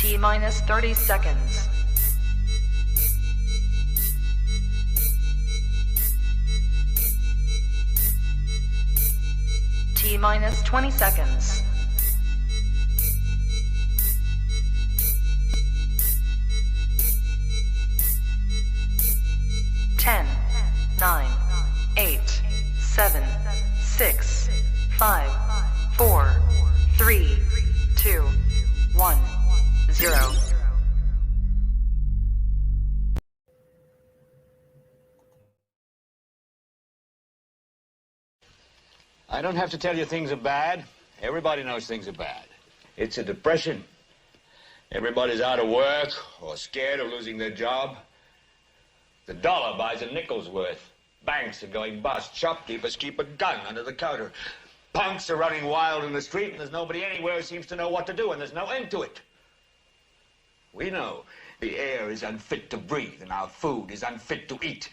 T minus 30 seconds. T minus 20 seconds. 10, 9, 8, 7, 6, 5, 4, 3, 2, 1, 0. I don't have to tell you things are bad. Everybody knows things are bad. It's a depression. Everybody's out of work or scared of losing their job. The dollar buys a nickel's worth. Banks are going bust. Shopkeepers keep a gun under the counter. Punks are running wild in the street, and there's nobody anywhere who seems to know what to do, and there's no end to it. We know the air is unfit to breathe, and our food is unfit to eat.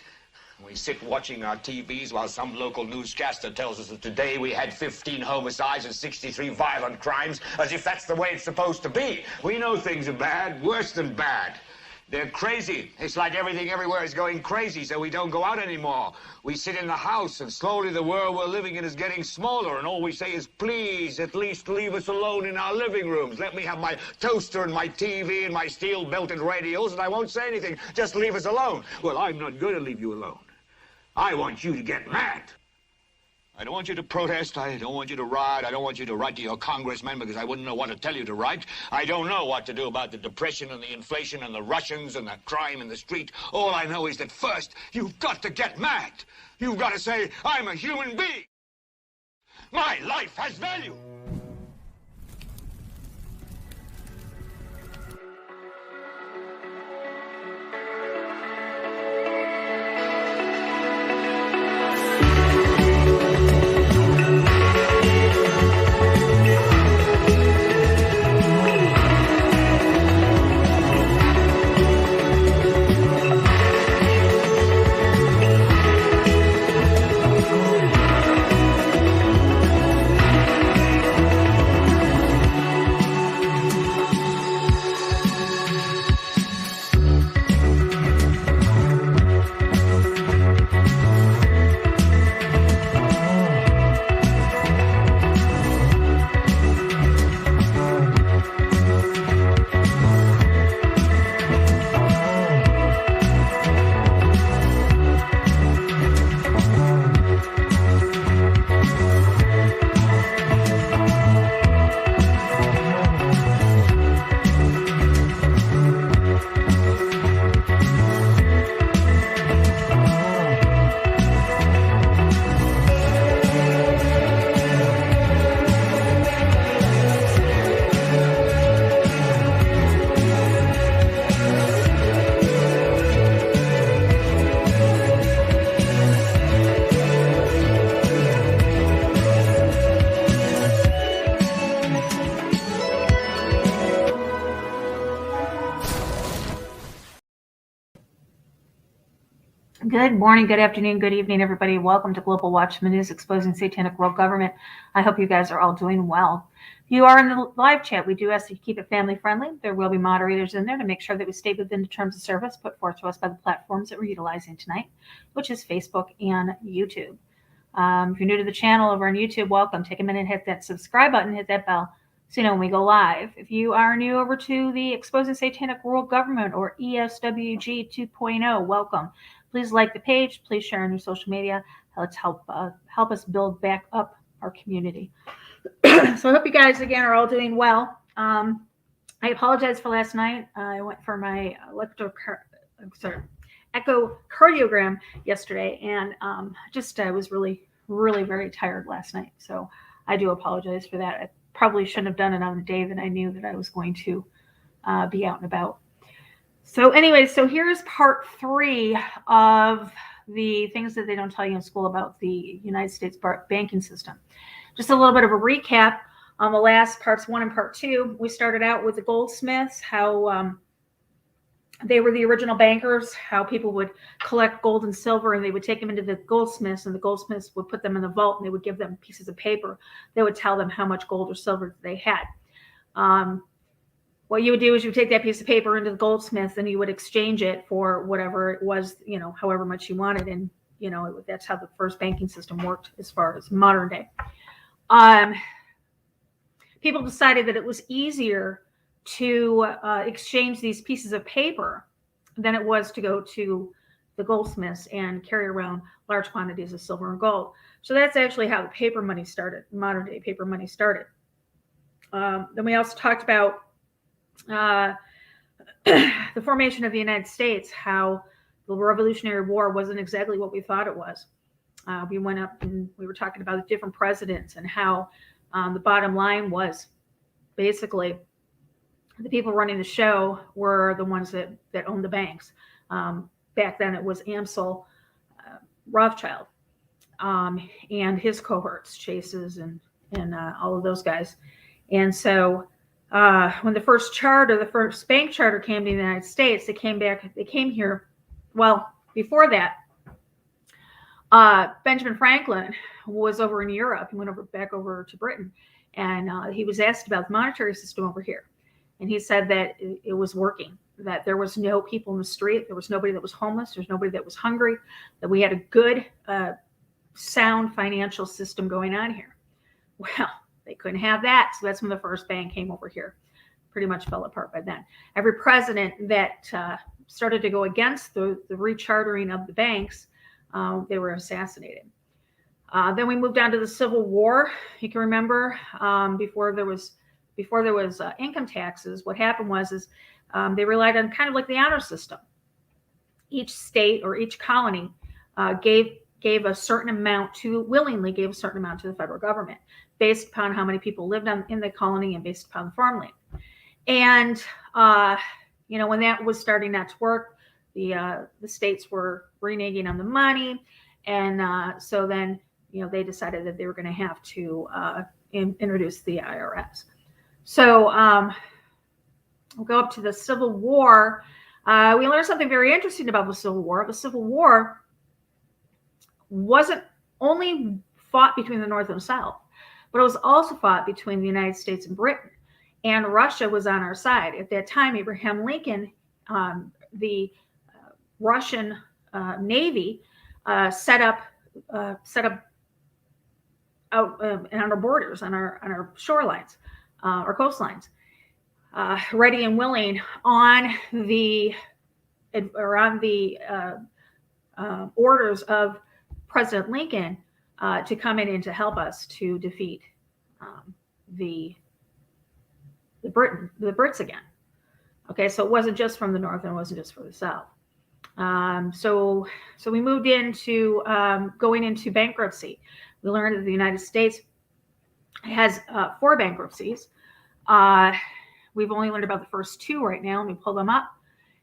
We sit watching our TVs while some local newscaster tells us that today we had 15 homicides and 63 violent crimes, as if that's the way it's supposed to be. We know things are bad, worse than bad. They're crazy. It's like everything everywhere is going crazy, so we don't go out anymore. We sit in the house, and slowly the world we're living in is getting smaller, and all we say is, please, at least leave us alone in our living rooms. Let me have my toaster and my TV and my steel-belted radios, and I won't say anything. Just leave us alone. Well, I'm not going to leave you alone. I want you to get mad. I don't want you to protest. I don't want you to riot. I don't want you to write to your congressman because I wouldn't know what to tell you to write. I don't know what to do about the depression and the inflation and the Russians and the crime in the street. All I know is that first, you've got to get mad. You've got to say, I'm a human being. My life has value. Good morning, good afternoon, good evening, everybody. Welcome to Global Watchman News, exposing satanic world government. I hope you guys are all doing well. If you are in the live chat, we do ask that you keep it family friendly. There will be moderators in there to make sure that we stay within the terms of service put forth to us by the platforms that we're utilizing tonight, which is Facebook and YouTube. If you're new to the channel over on YouTube, welcome. Take a minute and hit that subscribe button, hit that bell so you know when we go live. If you are new over to the Exposing Satanic World Government or ESWG 2.0, welcome. Please like the page. Please share on your social media. Let's help us build back up our community. So I hope you guys, again, are all doing well. I apologize for last night. I went for my echocardiogram yesterday, and I was really, really very tired last night. So I do apologize for that. I probably shouldn't have done it on the day that I knew that I was going to be out and about. So anyway, so here's part 3 of the things that they don't tell you in school about the United States banking system. Just a little bit of a recap on the last parts 1 and part 2. We started out with the goldsmiths, how they were the original bankers, how people would collect gold and silver and they would take them into the goldsmiths, and the goldsmiths would put them in the vault and they would give them pieces of paper. They would tell them how much gold or silver they had. what you would do is you would take that piece of paper into the goldsmith and you would exchange it for whatever it was, however much you wanted. And, that's how the first banking system worked as far as modern day. People decided that it was easier to exchange these pieces of paper than it was to go to the goldsmiths and carry around large quantities of silver and gold. So that's actually how the paper money started, modern day paper money started. Then we also talked about the formation of the United States, how the Revolutionary War wasn't exactly what we thought it was. We went up and we were talking about different presidents and how the bottom line was basically the people running the show were the ones that owned the banks. Back then it was Amsel Rothschild and his cohorts, Chase's and all of those guys. And so when the first bank charter came to the United States, they came here. Well, before that, Benjamin Franklin was over in Europe. He went back over to Britain, and he was asked about the monetary system over here. And he said that it was working, that there was no people in the street. There was nobody that was homeless. There's nobody that was hungry, that we had a good, sound financial system going on here. Well, they couldn't have that. So that's when the first bank came over here. Pretty much fell apart by then. Every president that started to go against the rechartering of the banks, they were assassinated. Then we moved on to the Civil War. You can remember before there was income taxes, what happened was they relied on kind of like the honor system. Each state or each colony gave a certain amount willingly gave a certain amount to the federal government based upon how many people lived in the colony and based upon the farmland. And when that was starting not to work, the states were reneging on the money, and so then they decided that they were going to have to introduce the IRS. So we'll go up to the Civil War. We learned something very interesting about the Civil War. The Civil War wasn't only fought between the North and the South, but it was also fought between the United States and Britain. And Russia was on our side. At that time, Abraham Lincoln, the Russian Navy, set up out on our borders, on our shorelines, our coastlines, ready and willing on the orders of President Lincoln to come in and to help us to defeat the Brits again. Okay, so it wasn't just from the North and it wasn't just for the South. So we moved into going into bankruptcy. We learned that the United States has 4 bankruptcies. We've only learned about the first 2 right now. Let me pull them up,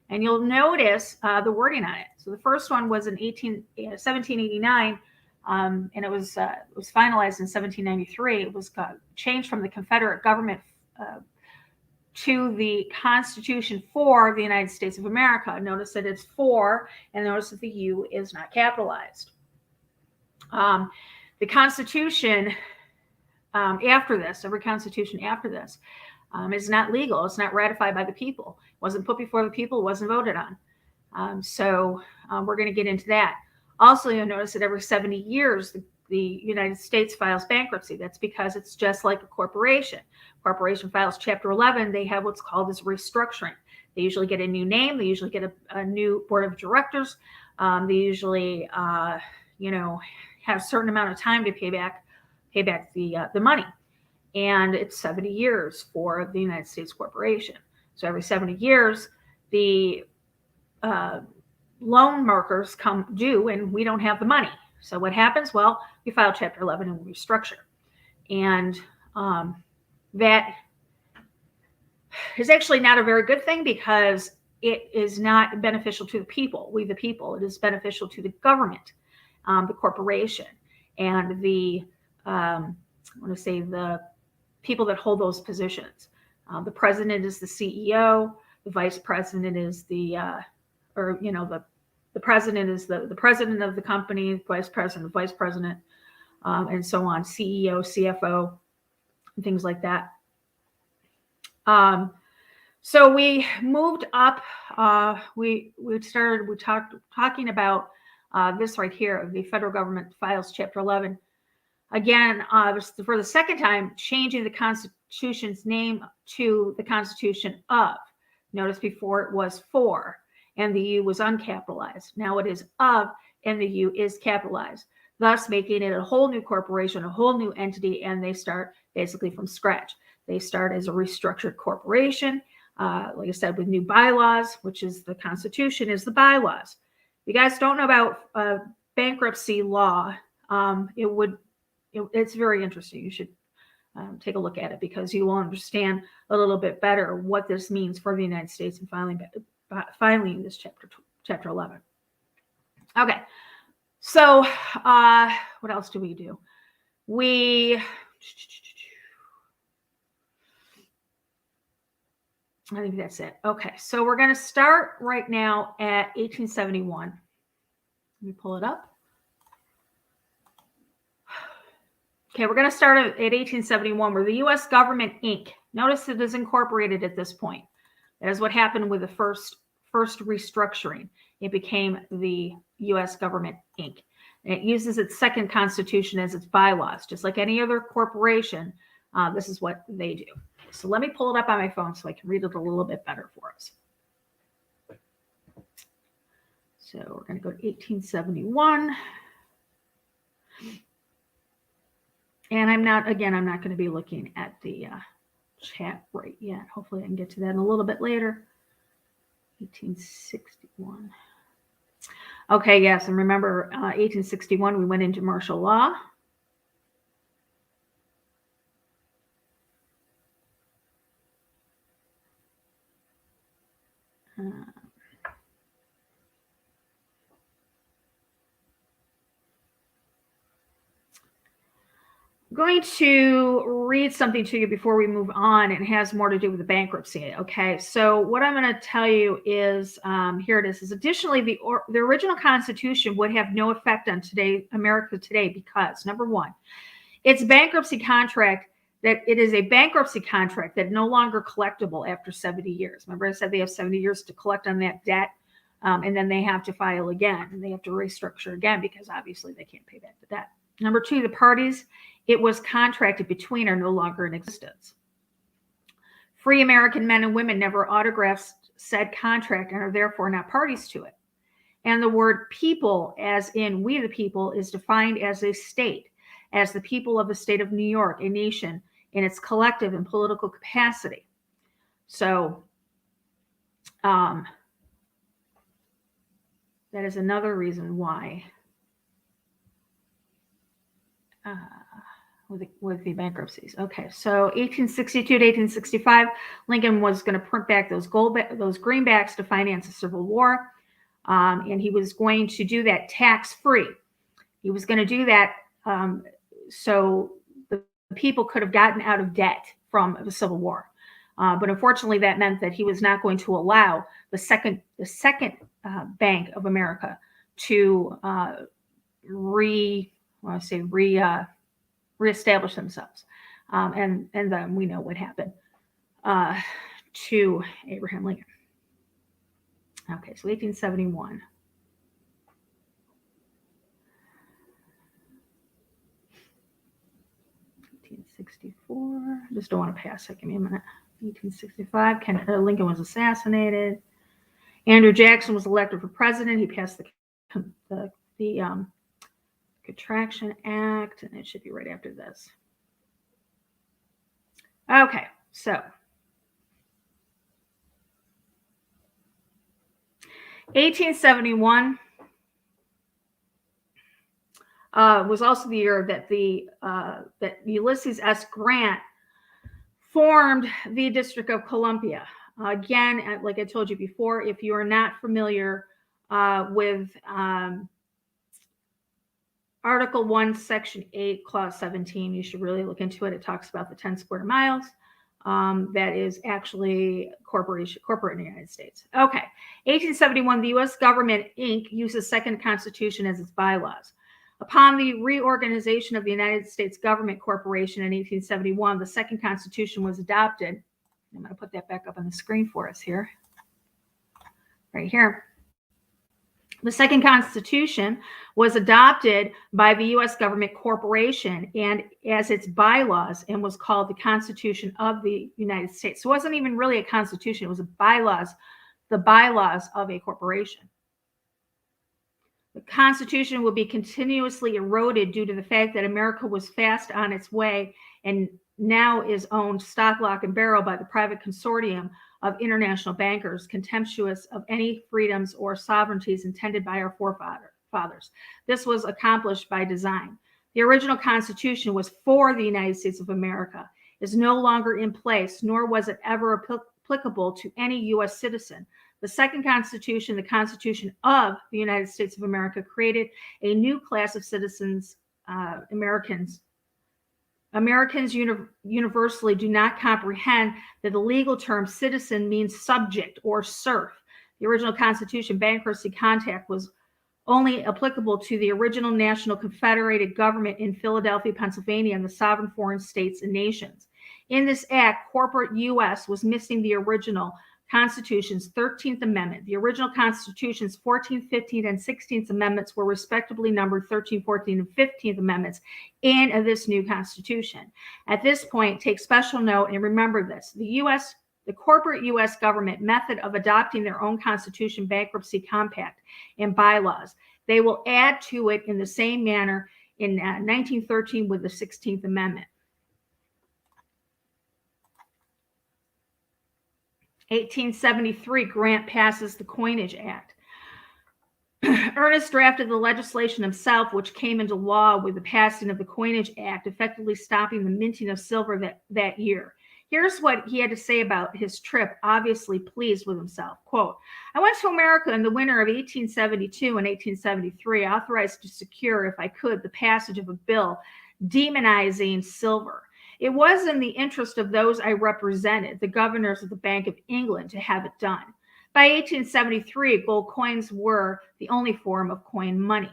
and you'll notice the wording on it. So the first one was in 1789, and it was finalized in 1793. It was changed from the Confederate government to the Constitution for the United States of America. Notice that it's for, and notice that the U is not capitalized. The Constitution after this, every Constitution after this, is not legal. It's not ratified by the people. It wasn't put before the people. It wasn't voted on. So we're going to get into that. Also, you'll notice that every 70 years, the United States files bankruptcy. That's because it's just like a corporation. Corporation files Chapter 11. They have what's called as restructuring. They usually get a new name. They usually get a new board of directors. They usually, have a certain amount of time to pay back the money. And it's 70 years for the United States corporation. So every 70 years, the loan markers come due and we don't have the money. So what happens? Well, we file Chapter 11 and we restructure. And that is actually not a very good thing because it is not beneficial to the people, we the people. It is beneficial to the government, the corporation, and the people that hold those positions. The president is the CEO. The vice president is the president is the president of the company, vice president, and so on, CEO, CFO, and things like that. So we moved up. We talked talking about this right here, the federal government files, Chapter 11. Again, for the second time, changing the Constitution's name to the Constitution of. Notice before it was for, and the U was uncapitalized. Now it is of, and the U is capitalized, thus making it a whole new corporation, a whole new entity, and they start basically from scratch. They start as a restructured corporation, like I said, with new bylaws, which is the Constitution, is the bylaws. If you guys don't know about bankruptcy law, it's very interesting. You should take a look at it, because you will understand a little bit better what this means for the United States and filing this chapter 11. Okay, so what else do we do? I think that's it. Okay, so we're going to start right now at 1871. Let me pull it up. Okay, we're going to start at 1871, where the U.S. government, Inc. Notice it is incorporated at this point. That is what happened with the first restructuring. It became the U.S. government, Inc. And it uses its second constitution as its bylaws, just like any other corporation. This is what they do. So let me pull it up on my phone so I can read it a little bit better for us. So we're going to go to 1871. And I'm not going to be looking at the chat right yet. Hopefully I can get to that a little bit later. 1861. Okay, yes, and remember 1861, we went into martial law. I'm going to read something to you before we move on. It has more to do with the bankruptcy. Okay, so what I'm going to tell you is, here it is additionally, the original Constitution would have no effect on America today, because number one, it's bankruptcy contract that it is a bankruptcy contract that no longer collectible after 70 years. Remember I said they have 70 years to collect on that debt, and then they have to file again, and they have to restructure again, because obviously they can't pay back the debt. Number two, the parties it was contracted between are no longer in existence. Free American men and women never autographed said contract and are therefore not parties to it. And the word people, as in we the people, is defined as a state, as the people of the state of New York, a nation in its collective and political capacity. So that is another reason why with the bankruptcies. Okay, so 1862 to 1865, Lincoln was going to print back those greenbacks to finance the Civil War, and he was going to do that tax-free. He was going to do that so the people could have gotten out of debt from the Civil War. But unfortunately, that meant that he was not going to allow the second Bank of America to reestablish themselves. And then we know what happened to Abraham Lincoln. Okay, so 1871. I just don't want to pass it. Give me a minute. 1865, Lincoln was assassinated. Andrew Jackson was elected for president. He passed the Contraction Act, and it should be right after this. Okay, so 1871 was also the year that that Ulysses S. Grant formed the District of Columbia. Again, like I told you before, if you are not familiar with Article 1, Section 8, Clause 17, you should really look into it. It talks about the 10 square miles. That is actually corporate in the United States. Okay, 1871, the U.S. government, Inc. uses second constitution as its bylaws. Upon the reorganization of the United States Government Corporation in 1871, the second constitution was adopted, I'm going to put that back up on the screen for us here. Right here. The second Constitution was adopted by the U.S. government corporation and as its bylaws and was called the Constitution of the United States. So it wasn't even really a constitution. It was the bylaws of a corporation. The Constitution will be continuously eroded due to the fact that America was fast on its way and now is owned stock, lock, and barrel by the private consortium of international bankers, contemptuous of any freedoms or sovereignties intended by our forefathers. This was accomplished by design. The original Constitution was for the United States of America, is no longer in place, nor was it ever applicable to any U.S. citizen. The second Constitution, the Constitution of the United States of America, created a new class of citizens, Americans. Americans universally do not comprehend that the legal term citizen means subject or serf. The original Constitution bankruptcy contract was only applicable to the original national confederated government in Philadelphia, Pennsylvania, and the sovereign foreign states and nations. In this act, corporate U.S. was missing the original Constitution's 13th Amendment. The original Constitution's 14th, 15th, and 16th Amendments were respectively numbered 13th, 14th, and 15th Amendments in this new Constitution. At this point, take special note and remember this. The corporate U.S. government method of adopting their own Constitution, bankruptcy compact, and bylaws, they will add to it in the same manner in 1913 with the 16th Amendment. 1873, Grant passes the Coinage Act. Ernest drafted the legislation himself, which came into law with the passing of the Coinage Act, effectively stopping the minting of silver that year. Here's what he had to say about his trip, obviously pleased with himself. Quote, I went to America in the winter of 1872 and 1873, authorized to secure, if I could, the passage of a bill demonizing silver. It was in the interest of those I represented, the governors of the Bank of England, to have it done. By 1873, gold coins were the only form of coin money.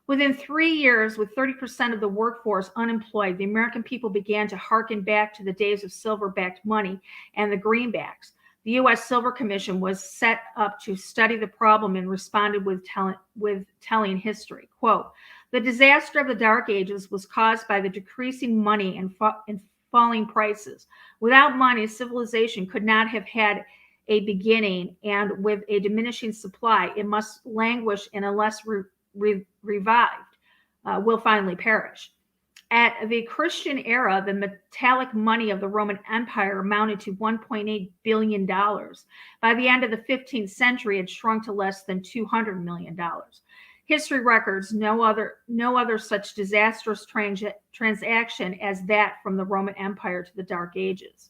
Within 3 years, with 30% of the workforce unemployed, the American people began to hearken back to the days of silver-backed money and the greenbacks. The U.S. Silver Commission was set up to study the problem and responded with telling history. Quote, the disaster of the Dark Ages was caused by the decreasing money and falling prices. Without money, civilization could not have had a beginning, and with a diminishing supply, it must languish and unless revived, will finally perish. At the Christian era, the metallic money of the Roman Empire amounted to $1.8 billion. By the end of the 15th century, it had shrunk to less than $200 million. History records no other such disastrous transaction as that from the Roman Empire to the Dark Ages.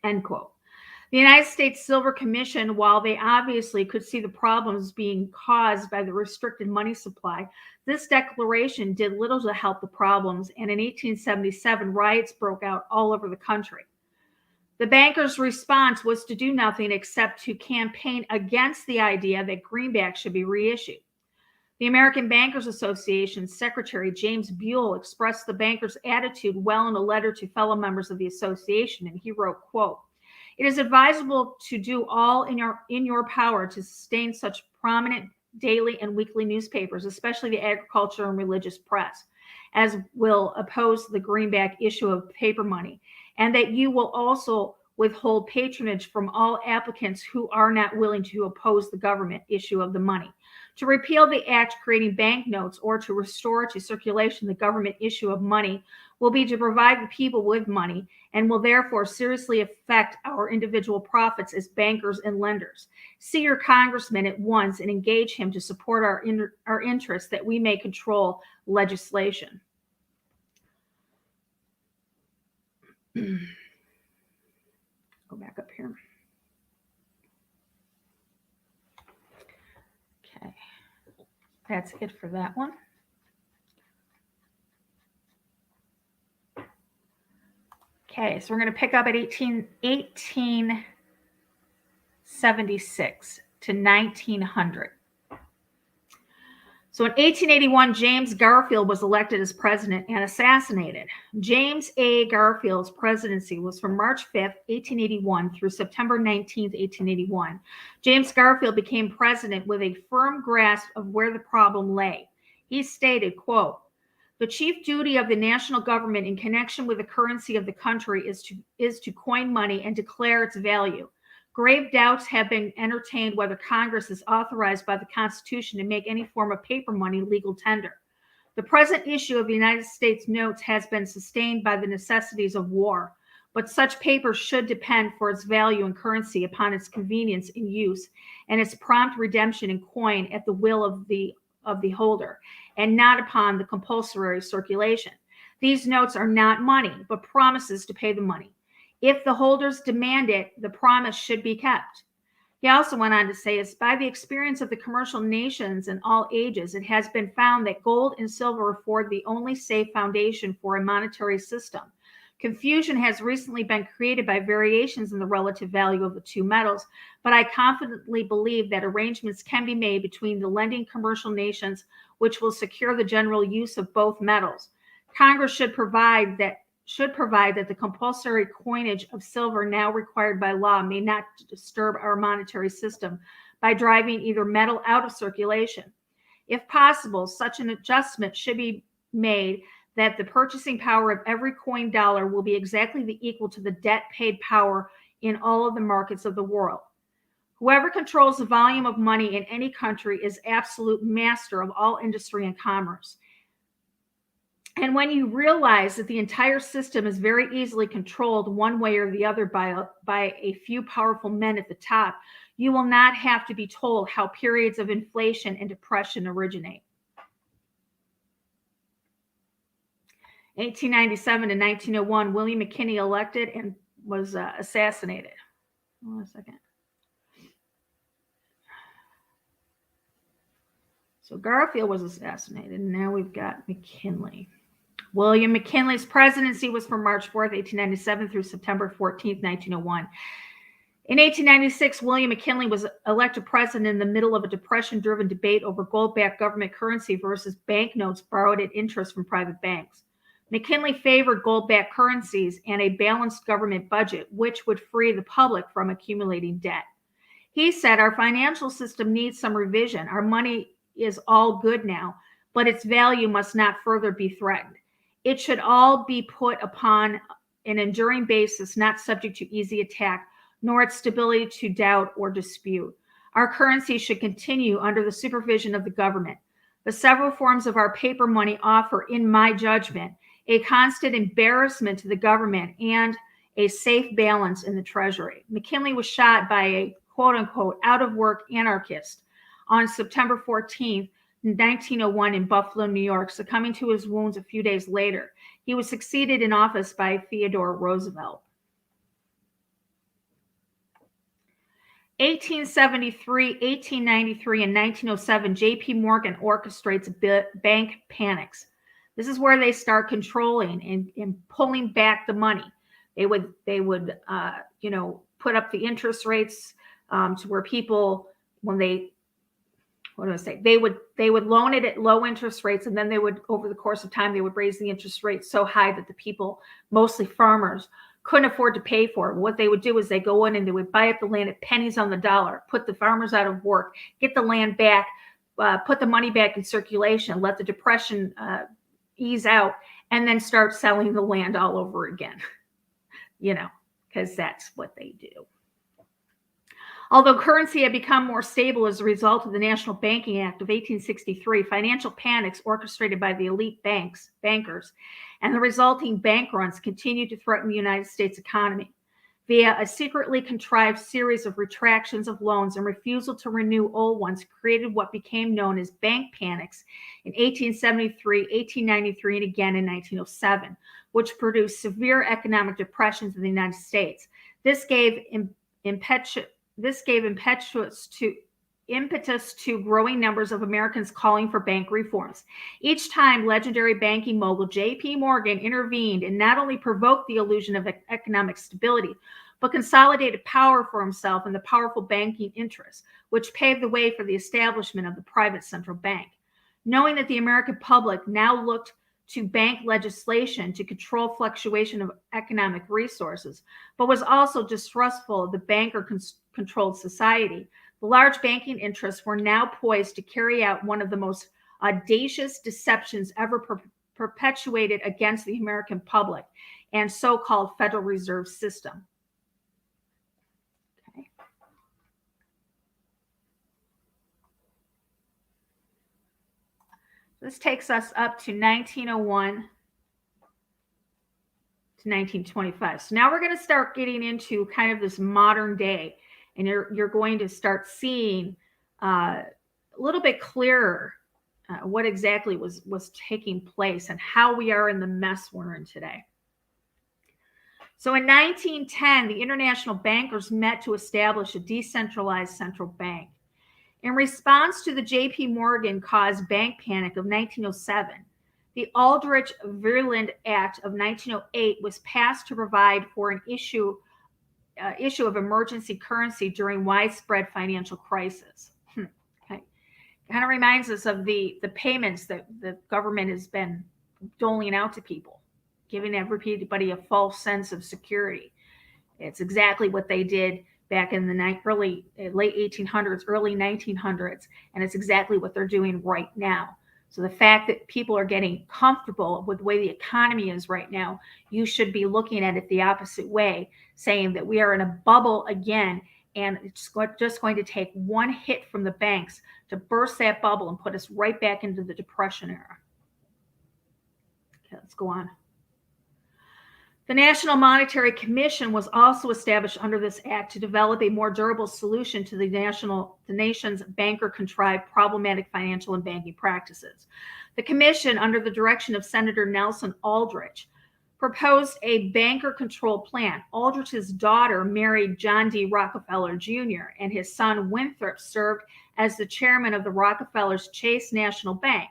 End quote. The United States Silver Commission, while they obviously could see the problems being caused by the restricted money supply, this declaration did little to help the problems, and in 1877, riots broke out all over the country. The bankers' response was to do nothing except to campaign against the idea that greenbacks should be reissued. The American Bankers Association's secretary, James Buell, expressed the bankers' attitude well in a letter to fellow members of the association, and he wrote, quote, it is advisable to do all in your power to sustain such prominent daily and weekly newspapers, especially the agriculture and religious press, as will oppose the greenback issue of paper money, and that you will also withhold patronage from all applicants who are not willing to oppose the government issue of the money. To repeal the act creating banknotes or to restore to circulation the government issue of money will be to provide the people with money and will therefore seriously affect our individual profits as bankers and lenders. See your congressman at once and engage him to support our interests that we may control legislation. Go back up here. Okay, that's it for that one. Okay, so we're going to pick up at 1876 to 1900. So in 1881, James Garfield was elected as president and assassinated. James A. Garfield's presidency was from March 5th, 1881 through September 19th, 1881. James Garfield became president with a firm grasp of where the problem lay. He stated, quote, "The chief duty of the national government in connection with the currency of the country is to coin money and declare its value. Grave doubts have been entertained whether Congress is authorized by the Constitution to make any form of paper money legal tender. The present issue of the United States notes has been sustained by the necessities of war, but such paper should depend for its value and currency upon its convenience in use and its prompt redemption in coin at the will of the holder, and not upon the compulsory circulation. These notes are not money, but promises to pay the money. If the holders demand it, the promise should be kept." He also went on to say, "As by the experience of the commercial nations in all ages, it has been found that gold and silver afford the only safe foundation for a monetary system. Confusion has recently been created by variations in the relative value of the two metals, but I confidently believe that arrangements can be made between the lending commercial nations which will secure the general use of both metals. Congress should provide that the compulsory coinage of silver now required by law may not disturb our monetary system by driving either metal out of circulation. If possible, such an adjustment should be made that the purchasing power of every coined dollar will be exactly equal to the debt paid power in all of the markets of the world. Whoever controls the volume of money in any country is absolute master of all industry and commerce. And when you realize that the entire system is very easily controlled one way or the other by a few powerful men at the top, you will not have to be told how periods of inflation and depression originate." 1897 to 1901, William McKinley elected and was assassinated. Hold on a second. So Garfield was assassinated, and now we've got McKinley. William McKinley's presidency was from March 4th, 1897 through September 14th, 1901. In 1896, William McKinley was elected president in the middle of a depression-driven debate over gold-backed government currency versus banknotes borrowed at interest from private banks. McKinley favored gold-backed currencies and a balanced government budget, which would free the public from accumulating debt. He said, "Our financial system needs some revision. Our money is all good now, but its value must not further be threatened. It should all be put upon an enduring basis, not subject to easy attack, nor its stability to doubt or dispute. Our currency should continue under the supervision of the government. The several forms of our paper money offer, in my judgment, a constant embarrassment to the government and a safe balance in the treasury." McKinley was shot by a quote-unquote out-of-work anarchist on September 14th, 1901 in Buffalo, New York, succumbing to his wounds a few days later. He was succeeded in office by Theodore Roosevelt. 1873, 1893, and 1907, J.P. Morgan orchestrates bank panics. This is where they start controlling and pulling back the money. They would put up the interest rates to where people, when they would loan it at low interest rates, and then they would, over the course of time, they would raise the interest rate so high that the people, mostly farmers, couldn't afford to pay for it. What they would do is they go in and they would buy up the land at pennies on the dollar, put the farmers out of work, get the land back, put the money back in circulation, let the depression ease out, and then start selling the land all over again, because that's what they do. Although currency had become more stable as a result of the National Banking Act of 1863, financial panics orchestrated by the elite bankers, and the resulting bank runs continued to threaten the United States economy. Via a secretly contrived series of retractions of loans and refusal to renew old ones created what became known as bank panics in 1873, 1893, and again in 1907, which produced severe economic depressions in the United States. This gave impetus to growing numbers of Americans calling for bank reforms. Each time, legendary banking mogul J.P. Morgan intervened and not only provoked the illusion of economic stability, but consolidated power for himself in the powerful banking interests, which paved the way for the establishment of the private central bank. knowing that the American public now looked to bank legislation to control fluctuation of economic resources, but was also distrustful of the banker-controlled society. The large banking interests were now poised to carry out one of the most audacious deceptions ever perpetuated against the American public and so-called Federal Reserve System. Okay. This takes us up to 1901 to 1925. So now we're going to start getting into kind of this modern day, and you're going to start seeing a little bit clearer what exactly was taking place and how we are in the mess we're in today. So in 1910, the international bankers met to establish a decentralized central bank. In response to the J.P. Morgan-caused bank panic of 1907, the Aldrich-Vreeland Act of 1908 was passed to provide for an issue of emergency currency during widespread financial crisis. Okay. Kind of reminds us of the payments that the government has been doling out to people, giving everybody a false sense of security. It's exactly what they did back in the late 1800s, early 1900s, and it's exactly what they're doing right now. So the fact that people are getting comfortable with the way the economy is right now, you should be looking at it the opposite way, saying that we are in a bubble again, and it's just going to take one hit from the banks to burst that bubble and put us right back into the Depression era. Okay, let's go on. The National Monetary Commission was also established under this act to develop a more durable solution to the nation's banker-contrived problematic financial and banking practices. The commission, under the direction of Senator Nelson Aldrich, proposed a banker-controlled plan. Aldrich's daughter married John D. Rockefeller Jr., and his son Winthrop served as the chairman of the Rockefeller's Chase National Bank.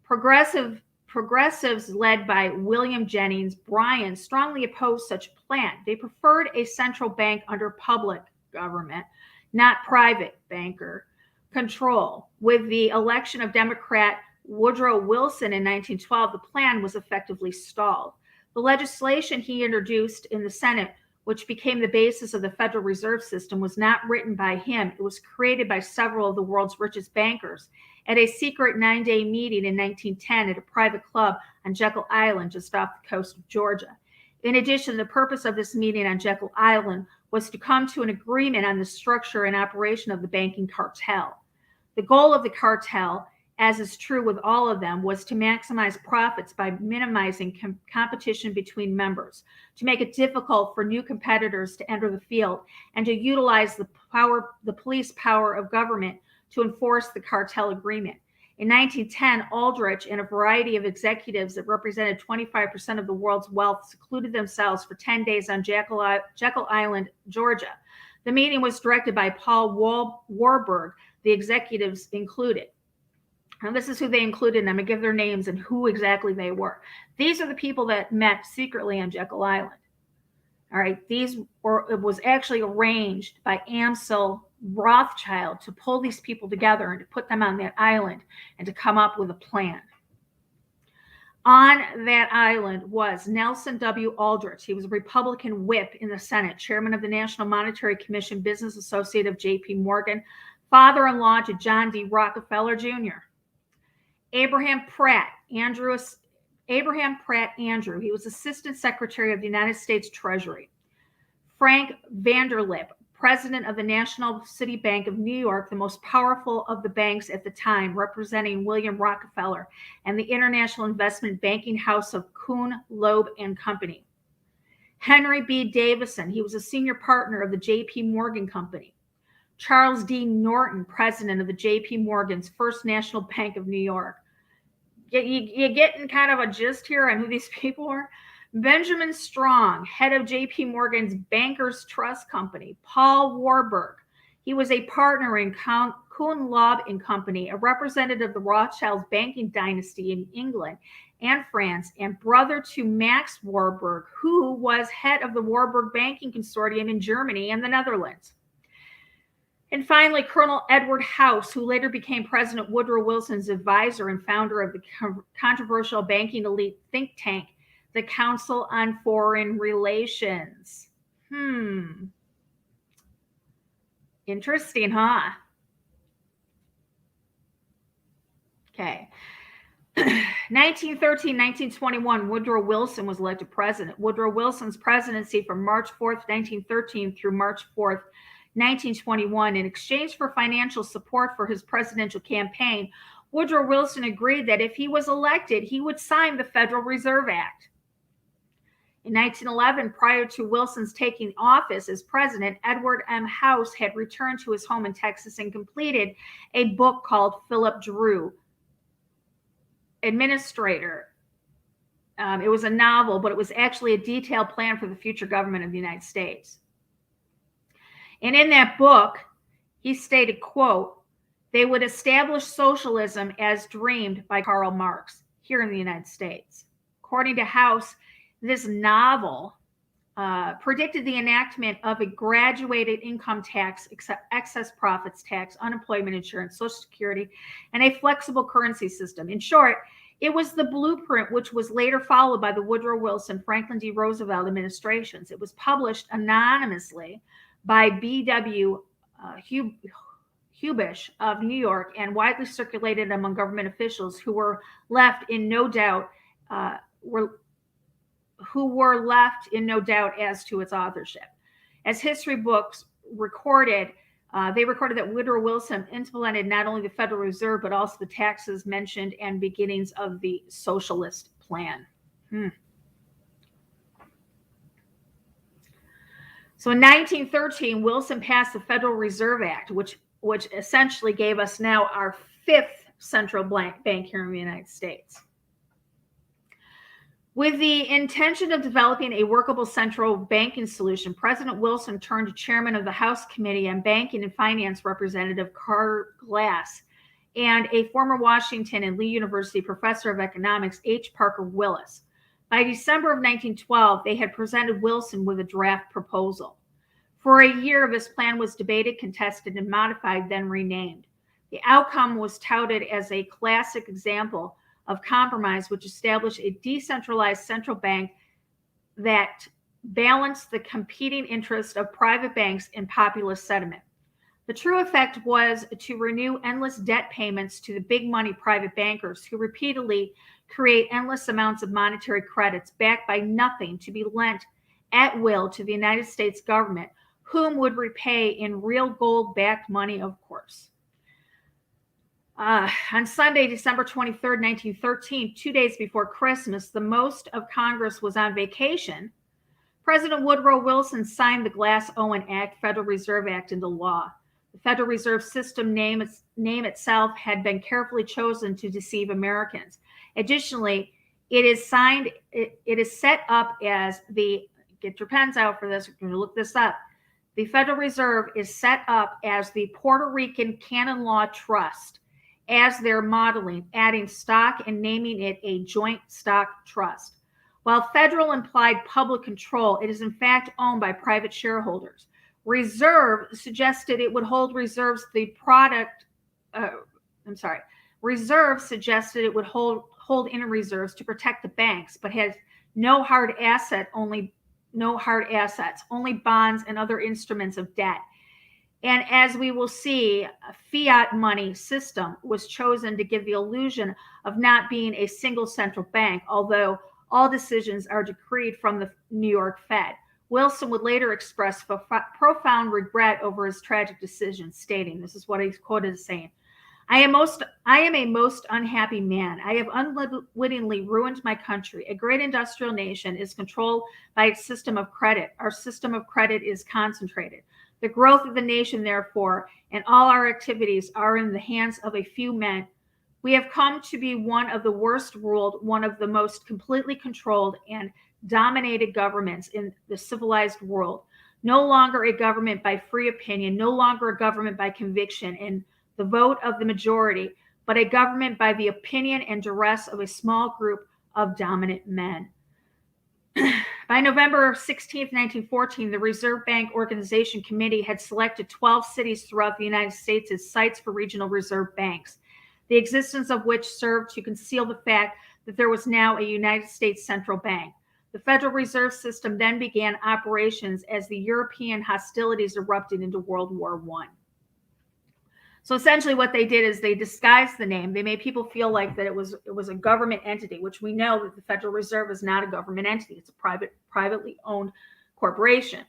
Progressives led by William Jennings Bryan strongly opposed such a plan. They preferred a central bank under public government, not private banker control. With the election of Democrat Woodrow Wilson in 1912, the plan was effectively stalled. The legislation he introduced in the Senate, which became the basis of the Federal Reserve System, was not written by him. It was created by several of the world's richest bankers at a secret 9-day meeting in 1910 at a private club on Jekyll Island, just off the coast of Georgia. In addition, the purpose of this meeting on Jekyll Island was to come to an agreement on the structure and operation of the banking cartel. The goal of the cartel, as is true with all of them, was to maximize profits by minimizing competition between members, to make it difficult for new competitors to enter the field, and to utilize the police power of government to enforce the cartel agreement. In 1910, Aldrich and a variety of executives that represented 25% of the world's wealth secluded themselves for 10 days on Jekyll Island, Georgia. The meeting was directed by Paul Warburg. The executives included. Now, this is who they included, and I'm going to give their names and who exactly they were. These are the people that met secretly on Jekyll Island. All right, it was actually arranged by Amsel Rothschild to pull these people together and to put them on that island and to come up with a plan. On that island was Nelson W. Aldrich. He was a Republican whip in the Senate, chairman of the National Monetary Commission, business associate of J.P. Morgan, father-in-law to John D. Rockefeller Jr. Abraham Pratt Andrew. He was Assistant Secretary of the United States Treasury. Frank Vanderlip, president of the National City Bank of New York, the most powerful of the banks at the time, representing William Rockefeller and the international investment banking house of Kuhn, Loeb and Company. Henry B. Davison, he was a senior partner of the J.P. Morgan Company. Charles D. Norton, president of the J.P. Morgan's First National Bank of New York. You're getting kind of a gist here on who these people are. Benjamin Strong, head of J.P. Morgan's Bankers Trust Company. Paul Warburg, he was a partner in Kuhn, Loeb and Company, a representative of the Rothschilds banking dynasty in England and France, and brother to Max Warburg, who was head of the Warburg Banking Consortium in Germany and the Netherlands. And finally, Colonel Edward House, who later became President Woodrow Wilson's advisor and founder of the controversial banking elite think tank, the Council on Foreign Relations. Interesting, huh? Okay. 1913, 1921, Woodrow Wilson was elected president. Woodrow Wilson's presidency from March 4th, 1913 through March 4th, 1921. In exchange for financial support for his presidential campaign, Woodrow Wilson agreed that if he was elected, he would sign the Federal Reserve Act. In 1911, prior to Wilson's taking office as president, Edward M. House had returned to his home in Texas and completed a book called Philip Drew, Administrator. It was a novel, but it was actually a detailed plan for the future government of the United States. And in that book, he stated, quote, they would establish socialism as dreamed by Karl Marx here in the United States. According to House, this novel predicted the enactment of a graduated income tax, excess profits tax, unemployment insurance, Social Security, and a flexible currency system. In short, it was the blueprint which was later followed by the Woodrow Wilson, Franklin D. Roosevelt administrations. It was published anonymously by B.W. Hubish of New York and widely circulated among government officials who were left in no doubt as to its authorship. As history books recorded, they recorded that Woodrow Wilson implemented not only the Federal Reserve, but also the taxes mentioned and beginnings of the socialist plan. So in 1913, Wilson passed the Federal Reserve Act, which essentially gave us now our fifth central bank here in the United States. With the intention of developing a workable central banking solution, President Wilson turned to Chairman of the House Committee on Banking and Finance, Representative Carter Glass, and a former Washington and Lee University professor of economics, H. Parker Willis. By December of 1912, they had presented Wilson with a draft proposal. For a year, this plan was debated, contested, and modified, then renamed. The outcome was touted as a classic example of compromise, which established a decentralized central bank that balanced the competing interests of private banks and populist sentiment. The true effect was to renew endless debt payments to the big money private bankers who repeatedly create endless amounts of monetary credits backed by nothing to be lent at will to the United States government, whom would repay in real gold-backed money, of course. On Sunday, December 23rd, 1913, 2 days before Christmas, the most of Congress was on vacation. President Woodrow Wilson signed the Glass-Owen Act, Federal Reserve Act, into law. The Federal Reserve System name itself had been carefully chosen to deceive Americans. Additionally, it is set up as get your pens out for this, we're going to look this up. The Federal Reserve is set up as the Puerto Rican Canon Law Trust, as their modeling, adding stock and naming it a joint stock trust. While federal implied public control, it is in fact owned by private shareholders. Reserve suggested it would hold reserves Reserve suggested it would hold inner reserves to protect the banks, but has no hard assets, only bonds and other instruments of debt. And as we will see, a fiat money system was chosen to give the illusion of not being a single central bank, although all decisions are decreed from the New York Fed. Wilson would later express profound regret over his tragic decision, stating, this is what he's quoted as saying, I am a most unhappy man. I have unwittingly ruined my country. A great industrial nation is controlled by its system of credit. Our system of credit is concentrated. The growth of the nation, therefore, and all our activities are in the hands of a few men. We have come to be one of the worst ruled, one of the most completely controlled and dominated governments in the civilized world. No longer a government by free opinion, no longer a government by conviction and the vote of the majority, but a government by the opinion and duress of a small group of dominant men. By November 16, 1914, the Reserve Bank Organization Committee had selected 12 cities throughout the United States as sites for regional reserve banks, the existence of which served to conceal the fact that there was now a United States central bank. The Federal Reserve System then began operations as the European hostilities erupted into World War I. So essentially what they did is they disguised the name. They made people feel like that it was a government entity, which we know that the Federal Reserve is not a government entity. It's a privately owned corporation.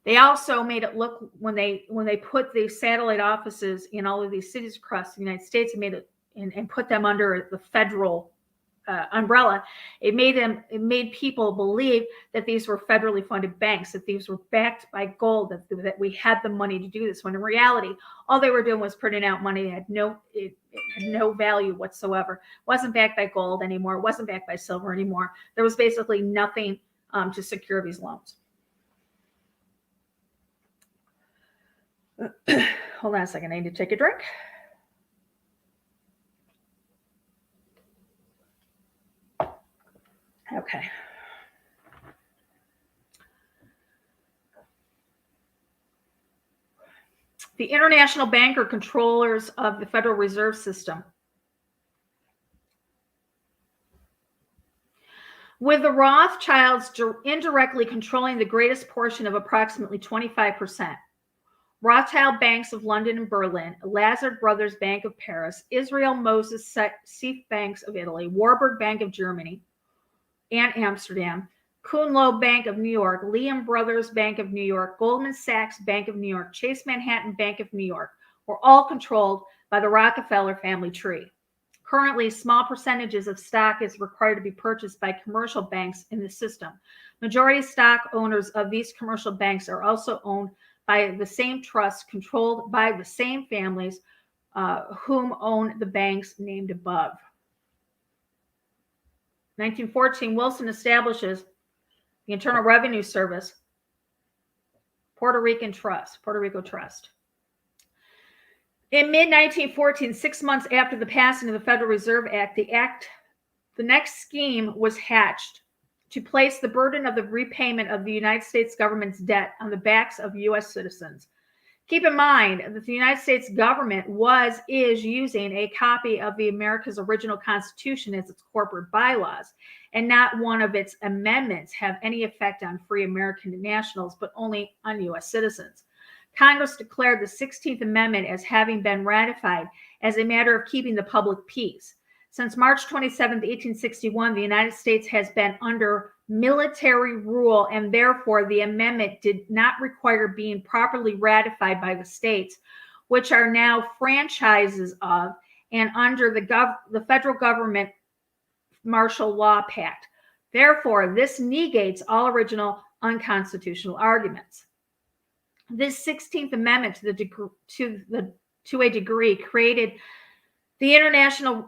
They also made it look, when they put the satellite offices in all of these cities across the United States and made it and put them under the federal umbrella, it made people believe that these were federally funded banks, that these were backed by gold, that we had the money to do this, when in reality all they were doing was printing out money. It had no value whatsoever. It wasn't backed by gold anymore. It wasn't backed by silver anymore. There was basically nothing to secure these loans. Hold on a second, I need to take a drink. Okay. The international banker controllers of the Federal Reserve System. With the Rothschilds indirectly controlling the greatest portion of approximately 25%. Rothschild Banks of London and Berlin, Lazard Brothers Bank of Paris, Israel Moses Seif Banks of Italy, Warburg Bank of Germany and Amsterdam, Kuhn-Loeb Bank of New York, Lehman Brothers Bank of New York, Goldman Sachs Bank of New York, Chase Manhattan Bank of New York were all controlled by the Rockefeller family tree. Currently, small percentages of stock is required to be purchased by commercial banks in the system. Majority stock owners of these commercial banks are also owned by the same trusts controlled by the same families whom own the banks named above. 1914, Wilson establishes the Internal Revenue Service, Puerto Rico Trust. In mid-1914, 6 months after the passing of the Federal Reserve Act, the next scheme was hatched to place the burden of the repayment of the United States government's debt on the backs of U.S. citizens. Keep in mind that the United States government is using a copy of the America's original Constitution as its corporate bylaws, and not one of its amendments have any effect on free American nationals, but only on U.S. citizens. Congress declared the 16th Amendment as having been ratified as a matter of keeping the public peace. Since March 27, 1861, the United States has been under military rule, and therefore the amendment did not require being properly ratified by the states, which are now franchises of and under the federal government martial law pact. Therefore, this negates all original unconstitutional arguments. This 16th Amendment, to a degree, created the Internal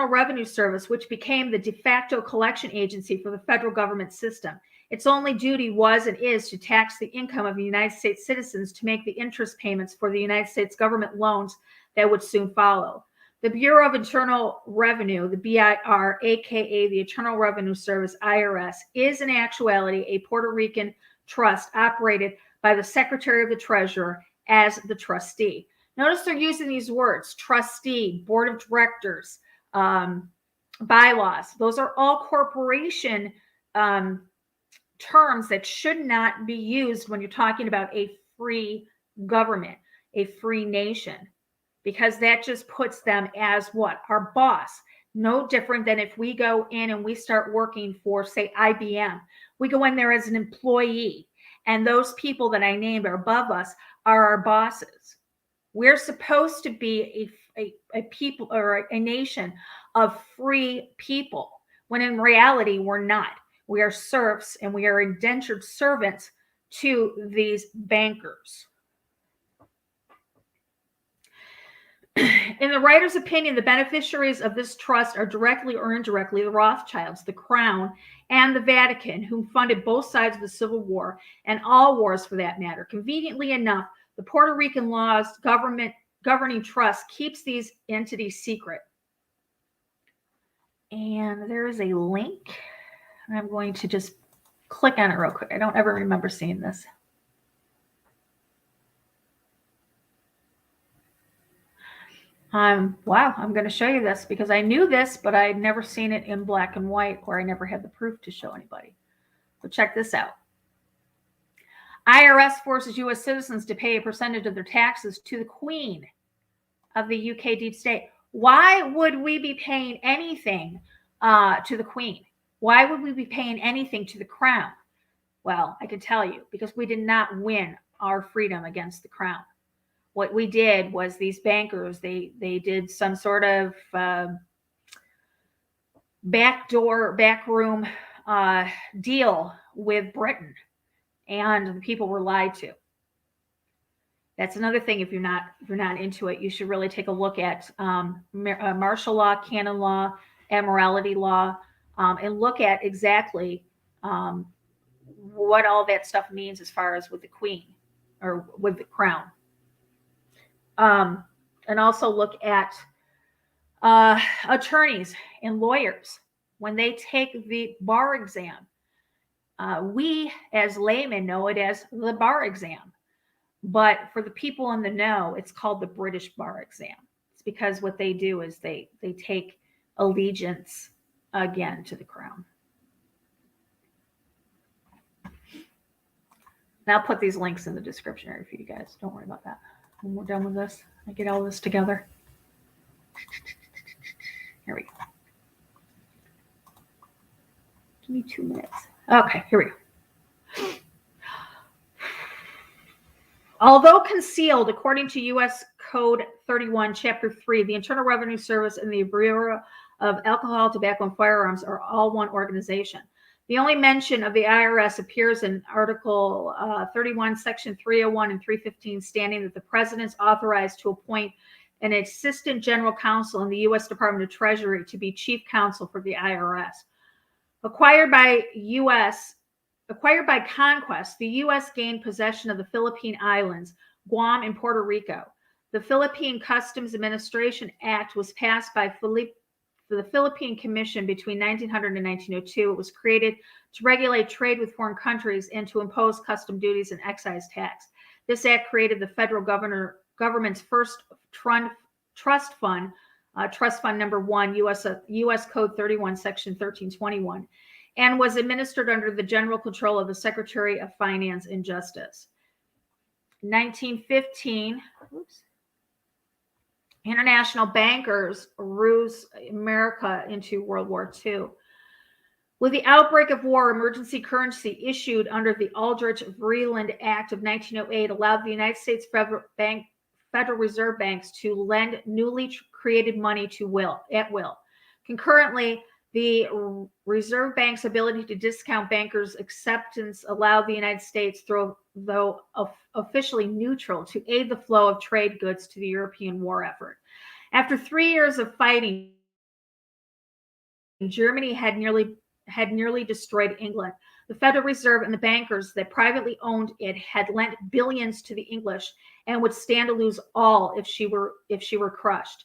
Revenue Service, which became the de facto collection agency for the federal government system. Its only duty was and is to tax the income of the United States citizens to make the interest payments for the United States government loans that would soon follow. The Bureau of Internal Revenue, the BIR, aka the Internal Revenue Service, IRS, is in actuality a Puerto Rican trust operated by the Secretary of the Treasurer as the trustee. Notice they're using these words: trustee, board of directors, bylaws. Those are all corporation terms that should not be used when you're talking about a free government, a free nation, because that just puts them as what? Our boss. No different than if we go in and we start working for, say, IBM. We go in there as an employee, and those people that I named are above us are our bosses. We're supposed to be a people or a nation of free people, when in reality we're not. We are serfs, and we are indentured servants to these bankers. In the writer's opinion, the beneficiaries of this trust are directly or indirectly the Rothschilds, the Crown, and the Vatican, whom funded both sides of the Civil War, and all wars for that matter. Conveniently enough, the Puerto Rican laws governing trust keeps these entities secret. And there is a link. I'm going to just click on it real quick. I don't ever remember seeing this. Wow, I'm going to show you this because I knew this, but I'd never seen it in black and white, or I never had the proof to show anybody. So check this out. IRS forces U.S. citizens to pay a percentage of their taxes to the Queen of the UK deep state. Why would we be paying anything to the Queen? Why would we be paying anything to the Crown? Well, I can tell you, because we did not win our freedom against the Crown. What we did was these bankers, they did some sort of backroom deal with Britain, and the people were lied to. That's another thing. If you're not into it, you should really take a look at martial law, canon law, admiralty law, and look at exactly what all that stuff means as far as with the Queen or with the Crown. And also look at attorneys and lawyers when they take the bar exam. We as laymen know it as the bar exam, but for the people in the know, it's called the British bar exam. It's because what they do is they take allegiance again to the Crown. And I'll put these links in the description area for you guys. Don't worry about that. When we're done with this, I get all this together. Here we go. Give me 2 minutes. Okay, here we go. Although concealed, according to U.S. Code 31, Chapter 3, the Internal Revenue Service and the Bureau of Alcohol, Tobacco, and Firearms are all one organization. The only mention of the IRS appears in Article 31, Section 301 and 315, stating that the president is authorized to appoint an assistant general counsel in the U.S. Department of Treasury to be chief counsel for the IRS. Acquired by conquest, the U.S. gained possession of the Philippine Islands, Guam, and Puerto Rico. The Philippine Customs Administration Act was passed by the Philippine Commission between 1900 and 1902. It was created to regulate trade with foreign countries and to impose custom duties and excise tax. This act created the federal government's first trust fund, Trust Fund Number 1, U.S. Code 31, Section 1321, and was administered under the general control of the Secretary of Finance and Justice. 1915, international bankers ruse America into World War II. With the outbreak of war, emergency currency issued under the Aldrich-Vreeland Act of 1908 allowed the United States Federal Reserve banks to lend newly created money at will. Concurrently, the Reserve Bank's ability to discount bankers' acceptance allowed the United States, though officially neutral, to aid the flow of trade goods to the European war effort. After 3 years of fighting, Germany had nearly destroyed England. The Federal Reserve and the bankers that privately owned it had lent billions to the English and would stand to lose all if she were crushed.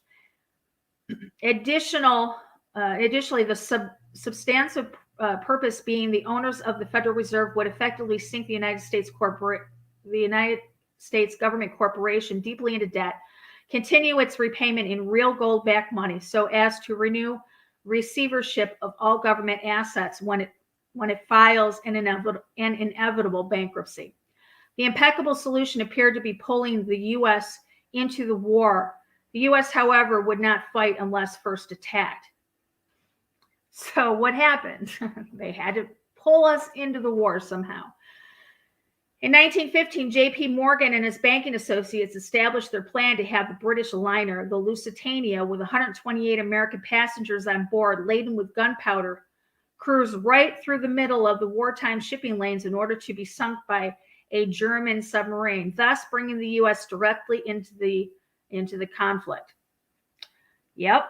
Additionally, the substantive purpose being the owners of the Federal Reserve would effectively sink the United States government corporation deeply into debt, continue its repayment in real gold-backed money, so as to renew receivership of all government assets when it files an inevitable bankruptcy. The impeccable solution appeared to be pulling the U.S. into the war. The U.S., however, would not fight unless first attacked. So what happened? They had to pull us into the war somehow. In 1915, J.P. Morgan and his banking associates established their plan to have the British liner, the Lusitania, with 128 American passengers on board, laden with gunpowder, cruise right through the middle of the wartime shipping lanes in order to be sunk by a German submarine, thus bringing the U.S. directly into the conflict. Yep,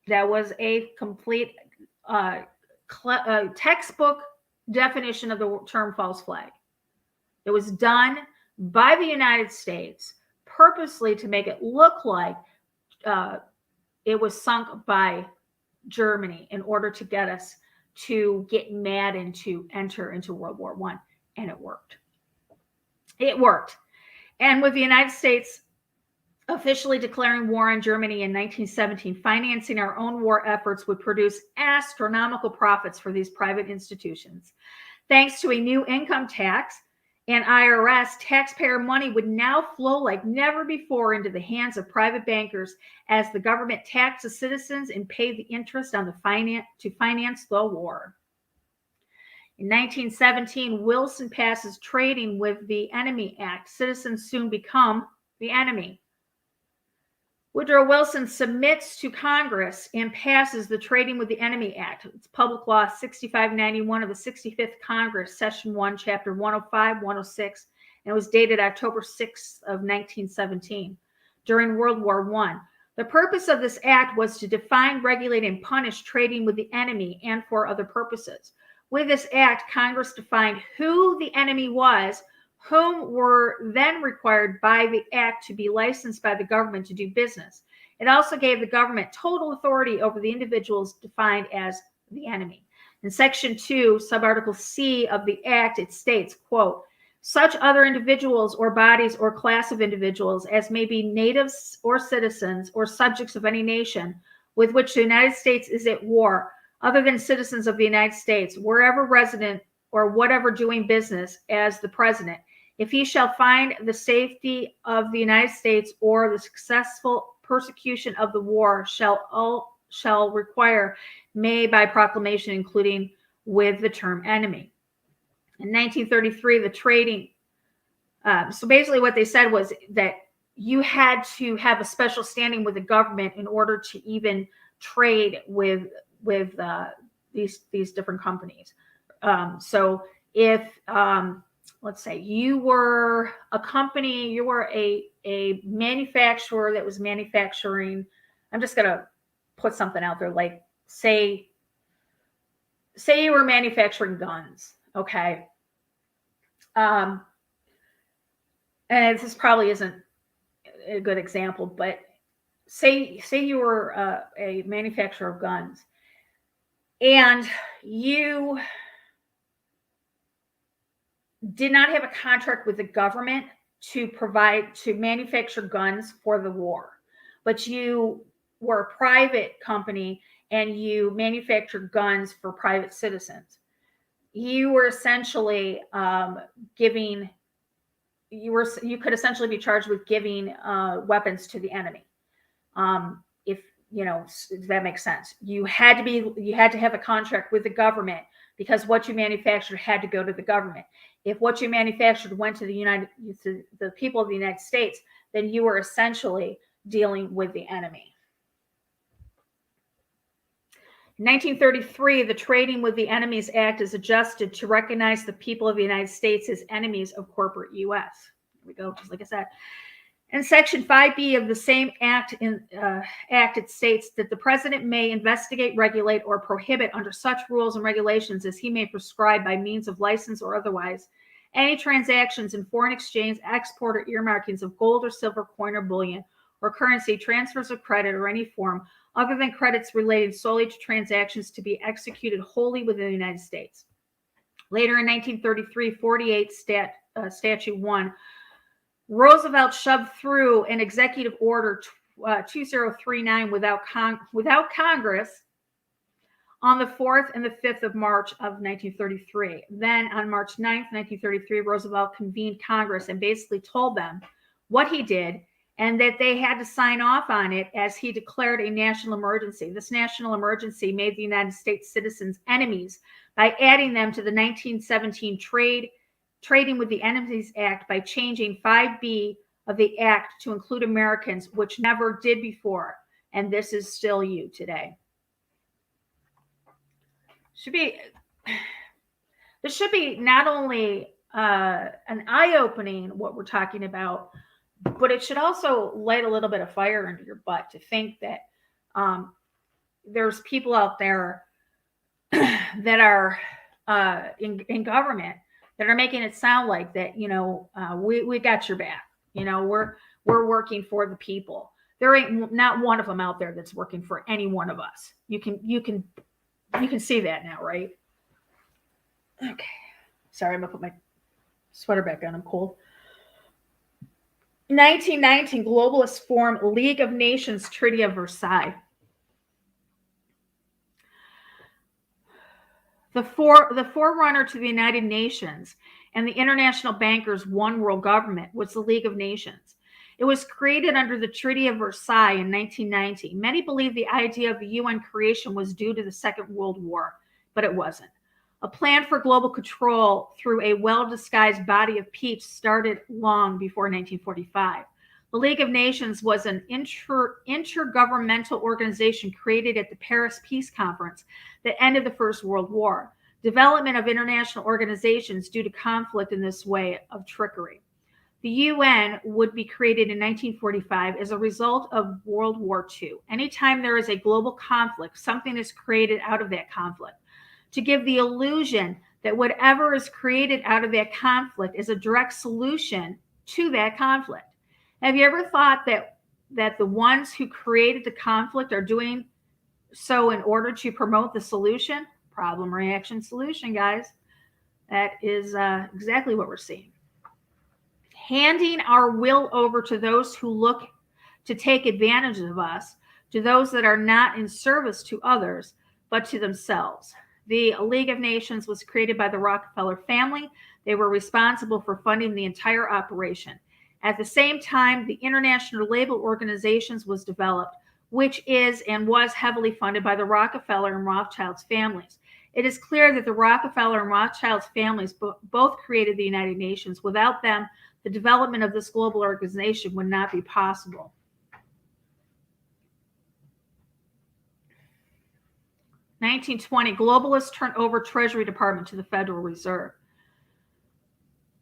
that was a complete textbook definition of the term false flag. It was done by the United States purposely to make it look like it was sunk by Germany in order to get us to get mad and to enter into World War I. And it worked. It worked. And with the United States officially declaring war on Germany in 1917, financing our own war efforts would produce astronomical profits for these private institutions. Thanks to a new income tax and IRS, taxpayer money would now flow like never before into the hands of private bankers as the government taxed the citizens and paid the interest on to finance the war. In 1917, Wilson passes Trading with the Enemy Act. Citizens soon become the enemy. Woodrow Wilson submits to Congress and passes the Trading with the Enemy Act. It's Public Law 6591 of the 65th Congress, Session 1, Chapter 105, 106, and it was dated October 6th of 1917 during World War I. The purpose of this act was to define, regulate, and punish trading with the enemy and for other purposes. With this act, Congress defined who the enemy was, whom were then required by the act to be licensed by the government to do business. It also gave the government total authority over the individuals defined as the enemy. In Section 2, Subarticle C of the Act, it states, quote, such other individuals or bodies or class of individuals as may be natives or citizens or subjects of any nation with which the United States is at war, other than citizens of the United States, wherever resident or whatever doing business as the president, if he shall find the safety of the United States or the successful persecution of the war shall require, may by proclamation, including with the term enemy. In 1933, the trading, so basically what they said was that you had to have a special standing with the government in order to even trade with these different companies. So if let's say you were a company, you were a manufacturer that was manufacturing, I'm just gonna put something out there, like say you were manufacturing guns, okay? And this probably isn't a good example, but say you were a manufacturer of guns and you did not have a contract with the government to manufacture guns for the war, but you were a private company and you manufactured guns for private citizens. You were essentially you could essentially be charged with giving weapons to the enemy. If that makes sense. You had to have a contract with the government because what you manufactured had to go to the government. If what you manufactured went to the people of the United States, then you were essentially dealing with the enemy. In 1933, the Trading with the Enemies Act is adjusted to recognize the people of the United States as enemies of corporate U.S. Here we go, just like I said. In Section 5B of the same act, it states that the president may investigate, regulate, or prohibit under such rules and regulations as he may prescribe by means of license or otherwise any transactions in foreign exchange, export, or earmarkings of gold or silver coin or bullion or currency, transfers of credit or any form other than credits related solely to transactions to be executed wholly within the United States. Later in 1933, 48 Statute 1, Roosevelt shoved through an executive order 2039 without Congress on the 4th and the 5th of March of 1933. Then on March 9th, 1933, Roosevelt convened Congress and basically told them what he did and that they had to sign off on it as he declared a national emergency. This national emergency made the United States citizens enemies by adding them to the 1917 Trading with the Enemies Act by changing 5B of the act to include Americans, which never did before. And this is still you today. This should be not only an eye-opening what we're talking about, but it should also light a little bit of fire under your butt to think that there's people out there that are in government that are making it sound like that, we got your back. We're working for the people. There ain't not one of them out there that's working for any one of us. You can You can see that now, right? Okay. Sorry, I'm going to put my sweater back on. I'm cold. 1919, globalists form League of Nations Treaty of Versailles. The forerunner to the United Nations and the international bankers' one world government was the League of Nations. It was created under the Treaty of Versailles in 1990. Many believe the idea of the UN creation was due to the Second World War, but it wasn't. A plan for global control through a well-disguised body of peeps started long before 1945. The League of Nations was an intergovernmental organization created at the Paris Peace Conference that ended the First World War. Development of international organizations due to conflict in this way of trickery. The UN would be created in 1945 as a result of World War II. Anytime there is a global conflict, something is created out of that conflict to give the illusion that whatever is created out of that conflict is a direct solution to that conflict. Have you ever thought that the ones who created the conflict are doing so in order to promote the solution? Problem, reaction, solution, guys. That is exactly what we're seeing. Handing our will over to those who look to take advantage of us, to those that are not in service to others, but to themselves. The League of Nations was created by the Rockefeller family. They were responsible for funding the entire operation. At the same time, the International Labor Organizations was developed, which is and was heavily funded by the Rockefeller and Rothschild's families. It is clear that the Rockefeller and Rothschild's families both created the United Nations. Without them, the development of this global organization would not be possible. In 1920, globalists turned over Treasury Department to the Federal Reserve.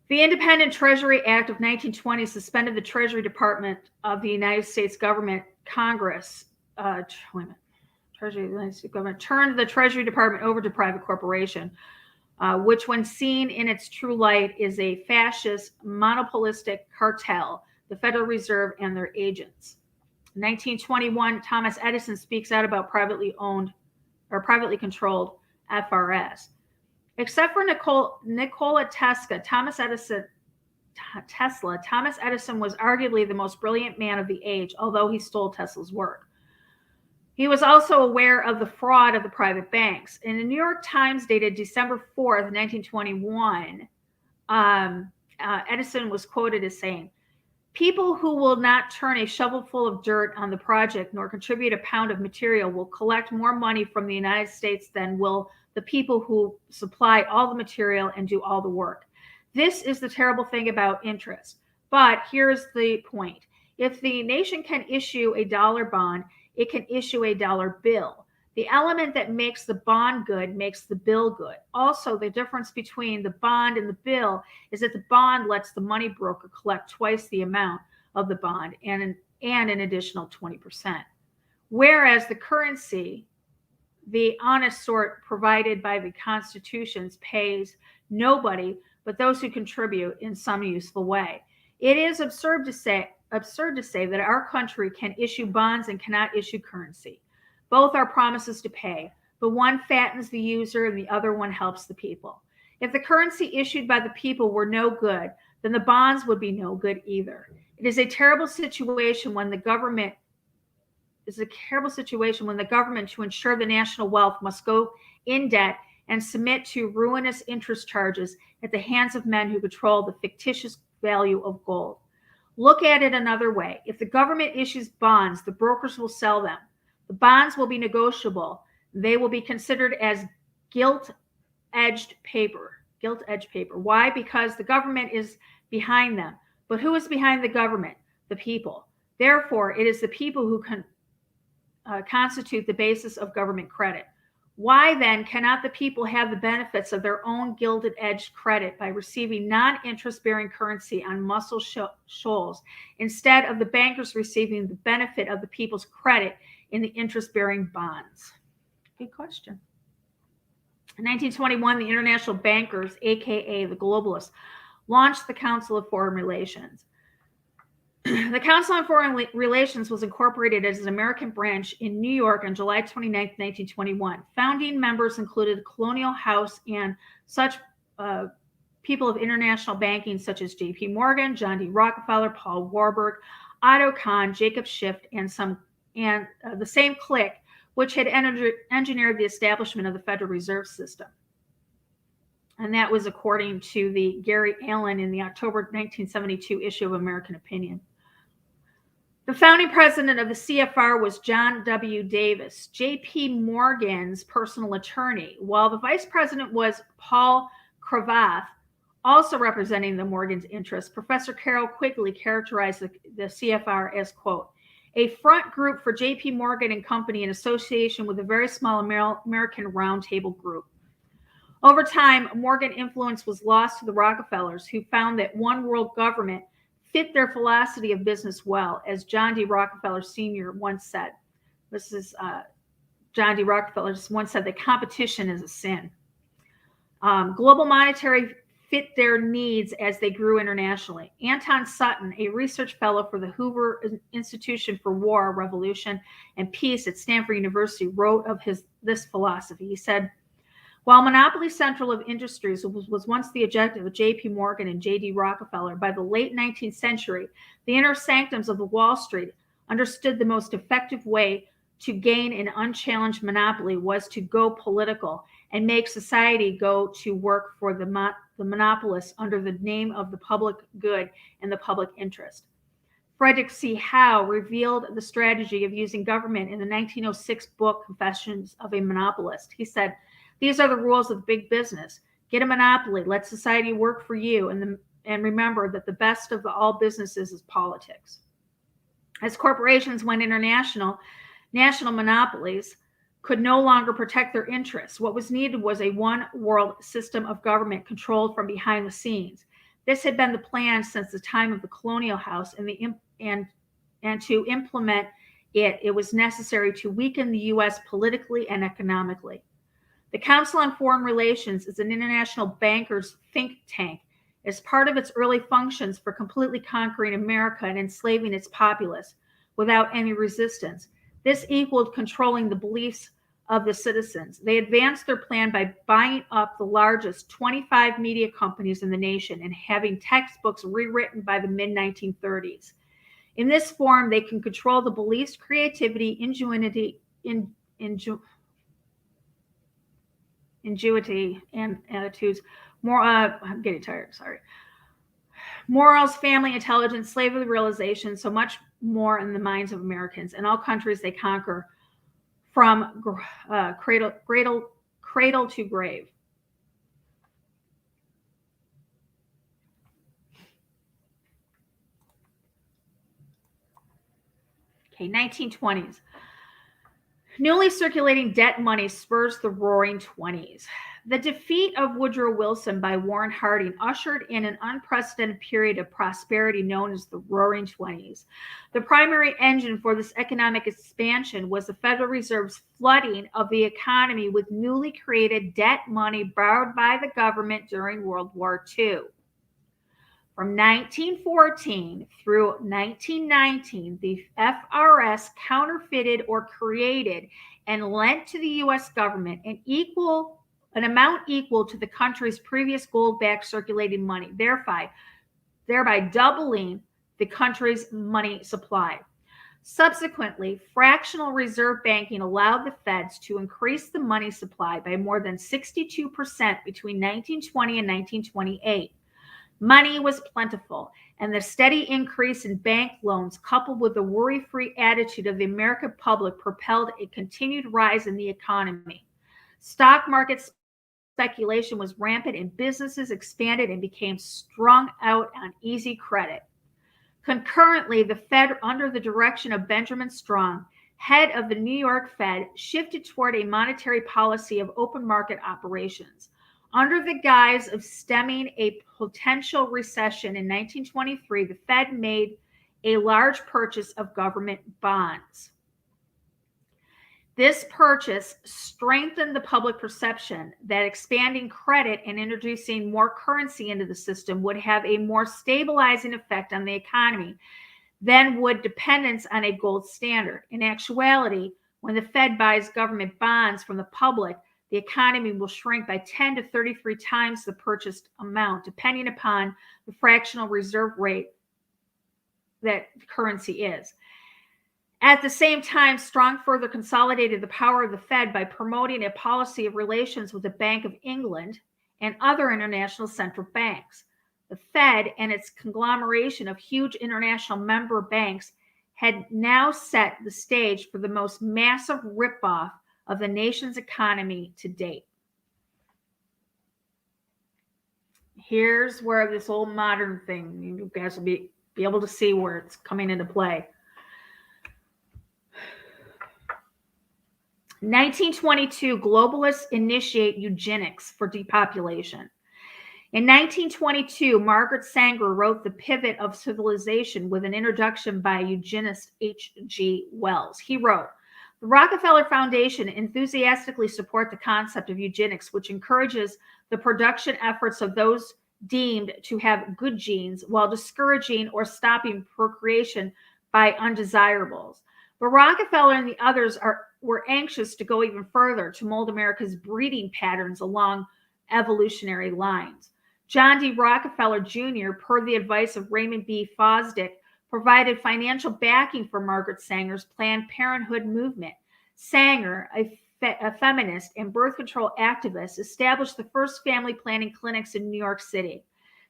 The Independent Treasury Act of 1920 suspended the Treasury Department of the United States government. Congress, Treasury of the United States government turned the Treasury Department over to private corporation, which when seen in its true light is a fascist, monopolistic cartel, the Federal Reserve and their agents. In 1921, Thomas Edison speaks out about privately owned or privately controlled FRS. Except for Nikola Tesla, Thomas Edison was arguably the most brilliant man of the age, although he stole Tesla's work. He was also aware of the fraud of the private banks. In the New York Times dated December 4th, 1921, Edison was quoted as saying, "People who will not turn a shovelful of dirt on the project nor contribute a pound of material will collect more money from the United States than will the people who supply all the material and do all the work. This is the terrible thing about interest. But here's the point. If the nation can issue a dollar bond, it can issue a dollar bill. The element that makes the bond good makes the bill good. Also, the difference between the bond and the bill is that the bond lets the money broker collect twice the amount of the bond and an additional 20%. Whereas the currency, the honest sort provided by the constitutions, pays nobody but those who contribute in some useful way. It is absurd to say that our country can issue bonds and cannot issue currency. Both are promises to pay, but one fattens the user and the other one helps the people. If the currency issued by the people were no good, then the bonds would be no good either. It is a terrible situation when the government to ensure the national wealth must go in debt and submit to ruinous interest charges at the hands of men who control the fictitious value of gold. Look at it another way. If the government issues bonds, the brokers will sell them. The bonds will be negotiable. They will be considered as gilt-edged paper. Why? Because the government is behind them. But who is behind the government? The people. Therefore, it is the people who constitute the basis of government credit. Why then cannot the people have the benefits of their own gilded-edged credit by receiving non-interest-bearing currency on muscle shoals instead of the bankers receiving the benefit of the people's credit in the interest-bearing bonds? Good question. In 1921, the international bankers, aka the globalists, launched the Council of Foreign Relations. The Council on Foreign Relations was incorporated as an American branch in New York on July 29, 1921. Founding members included Colonial House and such people of international banking such as J.P. Morgan, John D. Rockefeller, Paul Warburg, Otto Kahn, Jacob Schiff, and the same clique which had engineered the establishment of the Federal Reserve System. And that was according to the Gary Allen in the October 1972 issue of American Opinion. The founding president of the CFR was John W. Davis, J.P. Morgan's personal attorney, while the vice president was Paul Cravath, also representing the Morgan's interests. Professor Carol Quigley characterized the CFR as, quote, a front group for J.P. Morgan and Company in association with a very small American Roundtable group. Over time, Morgan influence was lost to the Rockefellers, who found that one world government fit their philosophy of business well, as John D. Rockefeller Sr. once said. This is John D. Rockefeller once said that competition is a sin. Global monetary fit their needs as they grew internationally. Anton Sutton, a research fellow for the Hoover Institution for War, Revolution, and Peace at Stanford University, wrote of this philosophy. He said, while monopoly central of industries was once the objective of J.P. Morgan and J.D. Rockefeller, by the late 19th century, the inner sanctums of the Wall Street understood the most effective way to gain an unchallenged monopoly was to go political and make society go to work for the monopolists under the name of the public good and the public interest. Frederick C. Howe revealed the strategy of using government in the 1906 book Confessions of a Monopolist. He said, these are the rules of big business. Get a monopoly, let society work for you, and remember that the best of all businesses is politics. As corporations went international, national monopolies could no longer protect their interests. What was needed was a one-world system of government controlled from behind the scenes. This had been the plan since the time of the Colonial House, and to implement it, it was necessary to weaken the U.S. politically and economically. The Council on Foreign Relations is an international bankers' think tank. As part of its early functions for completely conquering America and enslaving its populace without any resistance, this equaled controlling the beliefs of the citizens. They advanced their plan by buying up the largest 25 media companies in the nation and having textbooks rewritten by the mid-1930s. In this form, they can control the beliefs, creativity, ingenuity, and attitudes. I'm getting tired, sorry. Morals, family, intelligence, slavery realization, so much more in the minds of Americans and all countries they conquer from cradle to grave. Okay, 1920s. Newly circulating debt money spurs the roaring 20s. The defeat of Woodrow Wilson by Warren Harding ushered in an unprecedented period of prosperity known as the Roaring 20s. The primary engine for this economic expansion was the Federal Reserve's flooding of the economy with newly created debt money borrowed by the government during World War II. From 1914 through 1919, the FRS counterfeited or created and lent to the U.S. government an amount equal to the country's previous gold-backed circulating money, thereby doubling the country's money supply. Subsequently, fractional reserve banking allowed the Feds to increase the money supply by more than 62% between 1920 and 1928. Money was plentiful, and the steady increase in bank loans, coupled with the worry-free attitude of the American public, propelled a continued rise in the economy. Stock market speculation was rampant, and businesses expanded and became strung out on easy credit. Concurrently, the Fed, under the direction of Benjamin Strong, head of the New York Fed, shifted toward a monetary policy of open market operations. Under the guise of stemming a potential recession in 1923, the Fed made a large purchase of government bonds. This purchase strengthened the public perception that expanding credit and introducing more currency into the system would have a more stabilizing effect on the economy then would dependence on a gold standard. In actuality, when the Fed buys government bonds from the public, the economy will shrink by 10 to 33 times the purchased amount, depending upon the fractional reserve rate that the currency is. At the same time, Strong further consolidated the power of the Fed by promoting a policy of relations with the Bank of England and other international central banks. The Fed and its conglomeration of huge international member banks had now set the stage for the most massive ripoff of the nation's economy to date. Here's where this old modern thing, you guys will be able to see where it's coming into play. 1922, globalists initiate eugenics for depopulation. In 1922, Margaret Sanger wrote The Pivot of Civilization with an introduction by eugenist H.G. Wells. He wrote, "The Rockefeller Foundation enthusiastically support the concept of eugenics, which encourages the production efforts of those deemed to have good genes while discouraging or stopping procreation by undesirables. But Rockefeller and the others were anxious to go even further to mold America's breeding patterns along evolutionary lines. John D. Rockefeller Jr., per the advice of Raymond B. Fosdick, provided financial backing for Margaret Sanger's Planned Parenthood movement. Sanger, a feminist and birth control activist, established the first family planning clinics in New York City.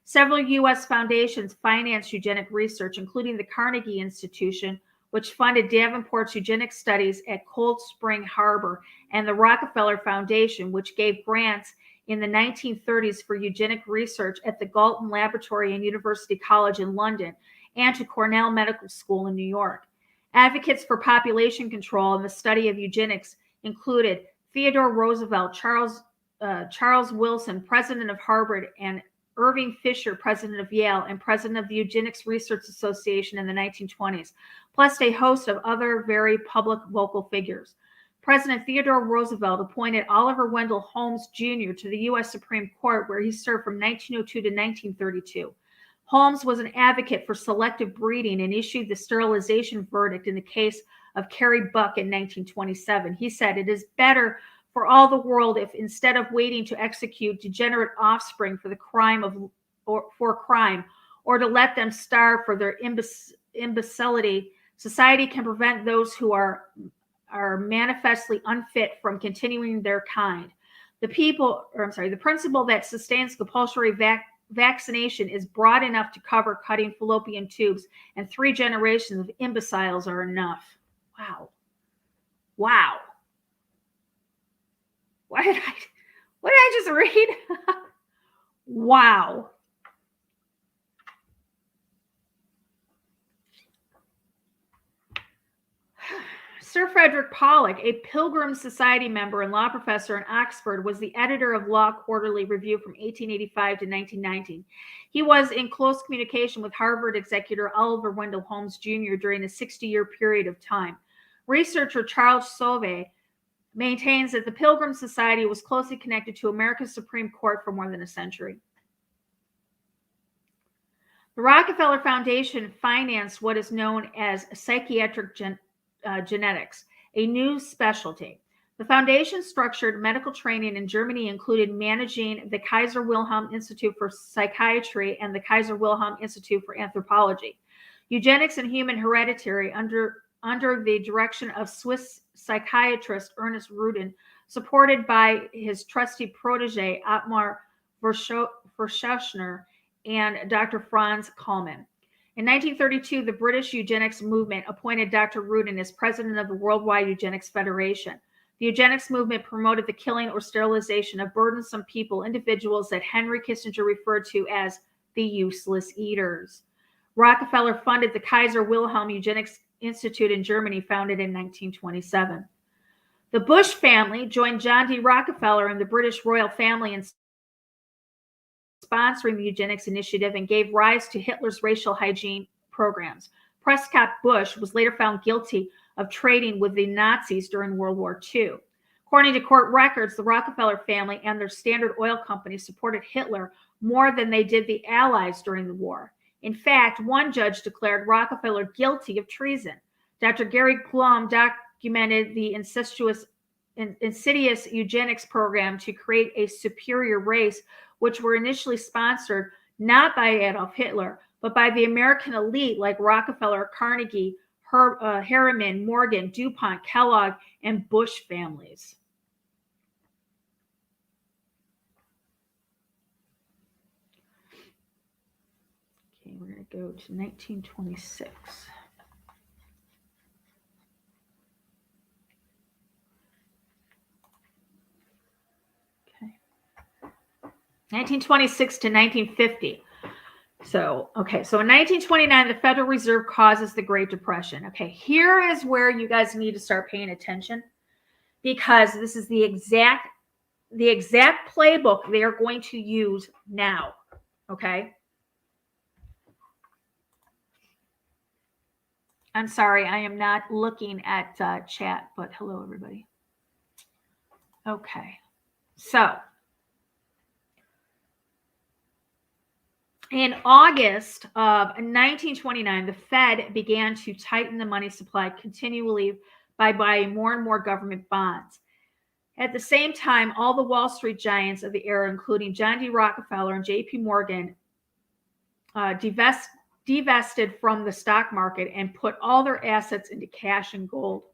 Several U.S. foundations financed eugenic research, including the Carnegie Institution, which funded Davenport's eugenic studies at Cold Spring Harbor, and the Rockefeller Foundation, which gave grants in the 1930s for eugenic research at the Galton Laboratory and University College in London and to Cornell Medical School in New York. Advocates for population control and the study of eugenics included Theodore Roosevelt, Charles Wilson, president of Harvard, and Irving Fisher, president of Yale and president of the Eugenics Research Association in the 1920s, plus a host of other very public vocal figures. President Theodore Roosevelt appointed Oliver Wendell Holmes Jr. to the U.S. Supreme Court, where he served from 1902 to 1932. Holmes was an advocate for selective breeding and issued the sterilization verdict in the case of Carrie Buck in 1927. He said, "It is better for all the world if, instead of waiting to execute degenerate offspring for the crime or to let them starve for their imbecility, society can prevent those who are manifestly unfit from continuing their kind. The principle that sustains compulsory vaccination is broad enough to cover cutting fallopian tubes, and 3 generations of imbeciles are enough." Wow. What did I just read? Wow. Sir Frederick Pollock, a Pilgrim Society member and law professor in Oxford, was the editor of Law Quarterly Review from 1885 to 1919. He was in close communication with Harvard executor Oliver Wendell Holmes Jr. during a 60-year period of time. Researcher Charles Sauvé maintains that the Pilgrim Society was closely connected to America's Supreme Court for more than a century. The Rockefeller Foundation financed what is known as psychiatric genetics, a new specialty. The foundation structured medical training in Germany included managing the Kaiser Wilhelm Institute for Psychiatry and the Kaiser Wilhelm Institute for Anthropology. Eugenics and human hereditary under the direction of Swiss psychiatrist Ernest Rudin, supported by his trusty protege Ottmar Verschachner and Dr. Franz Kallmann. In 1932, the British eugenics movement appointed Dr. Rudin as president of the Worldwide Eugenics Federation. The eugenics movement promoted the killing or sterilization of burdensome individuals that Henry Kissinger referred to as the useless eaters. Rockefeller funded the Kaiser Wilhelm Eugenics Institute in Germany, founded in 1927. The Bush family joined John D. Rockefeller and the British royal family in sponsoring the eugenics initiative and gave rise to Hitler's racial hygiene programs. Prescott Bush was later found guilty of trading with the Nazis during World War II. According to court records, the Rockefeller family and their Standard Oil Company supported Hitler more than they did the Allies during the war. In fact, one judge declared Rockefeller guilty of treason. Dr. Gary Glum documented the insidious eugenics program to create a superior race, which were initially sponsored not by Adolf Hitler, but by the American elite like Rockefeller, Carnegie, Harriman, Morgan, DuPont, Kellogg, and Bush families. Okay, we're going to go to 1926. Okay. 1926 to 1950. So in 1929, the Federal Reserve causes the Great Depression. Okay, here is where you guys need to start paying attention, because this is the exact playbook they are going to use now. Okay. I'm sorry, I am not looking at chat, but hello, everybody. Okay, so in August of 1929, the Fed began to tighten the money supply continually by buying more and more government bonds. At the same time, all the Wall Street giants of the era, including John D. Rockefeller and J.P. Morgan, divested from the stock market and put all their assets into cash and gold.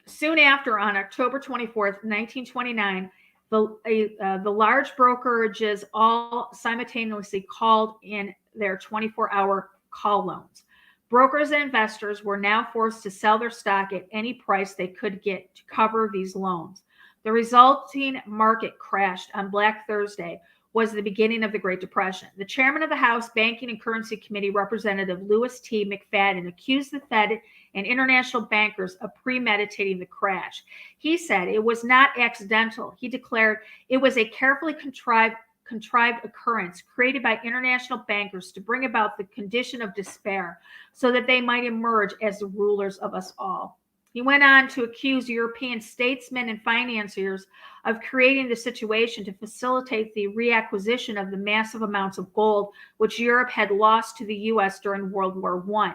Soon after, on October 24th, 1929, the large brokerages all simultaneously called in their 24-hour call loans. Brokers and investors were now forced to sell their stock at any price they could get to cover these loans. The resulting market crashed on Black Thursday was the beginning of the Great Depression. The chairman of the House Banking and Currency Committee, Representative Louis T. McFadden, accused the Fed and international bankers of premeditating the crash. He said it was not accidental. He declared it was a carefully contrived occurrence created by international bankers to bring about the condition of despair so that they might emerge as the rulers of us all. He went on to accuse European statesmen and financiers of creating the situation to facilitate the reacquisition of the massive amounts of gold which Europe had lost to the U.S. during World War I.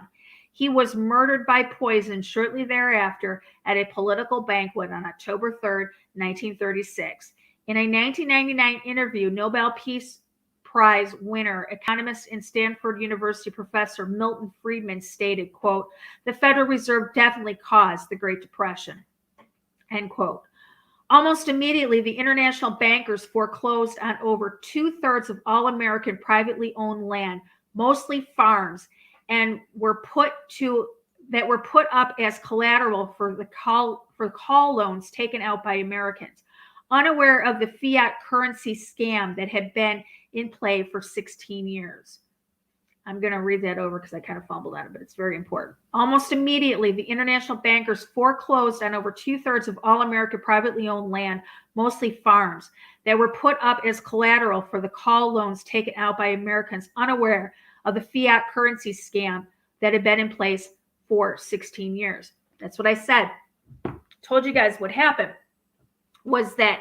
He was murdered by poison shortly thereafter at a political banquet on October 3rd, 1936. In a 1999 interview, Nobel Peace Prize winner, economist and Stanford University professor Milton Friedman stated, quote, "The Federal Reserve definitely caused the Great Depression," end quote. Almost immediately, the international bankers foreclosed on over 2/3 of all American privately owned land, mostly farms, and were put up as collateral for call loans taken out by Americans, unaware of the fiat currency scam that had been in play for 16 years. I'm going to read that over because I kind of fumbled on it, but it's very important. Almost immediately, the international bankers foreclosed on over 2/3 of all American privately owned land, mostly farms, that were put up as collateral for the call loans taken out by Americans, unaware of the fiat currency scam that had been in place for 16 years. That's what I said. Told you guys what happened was that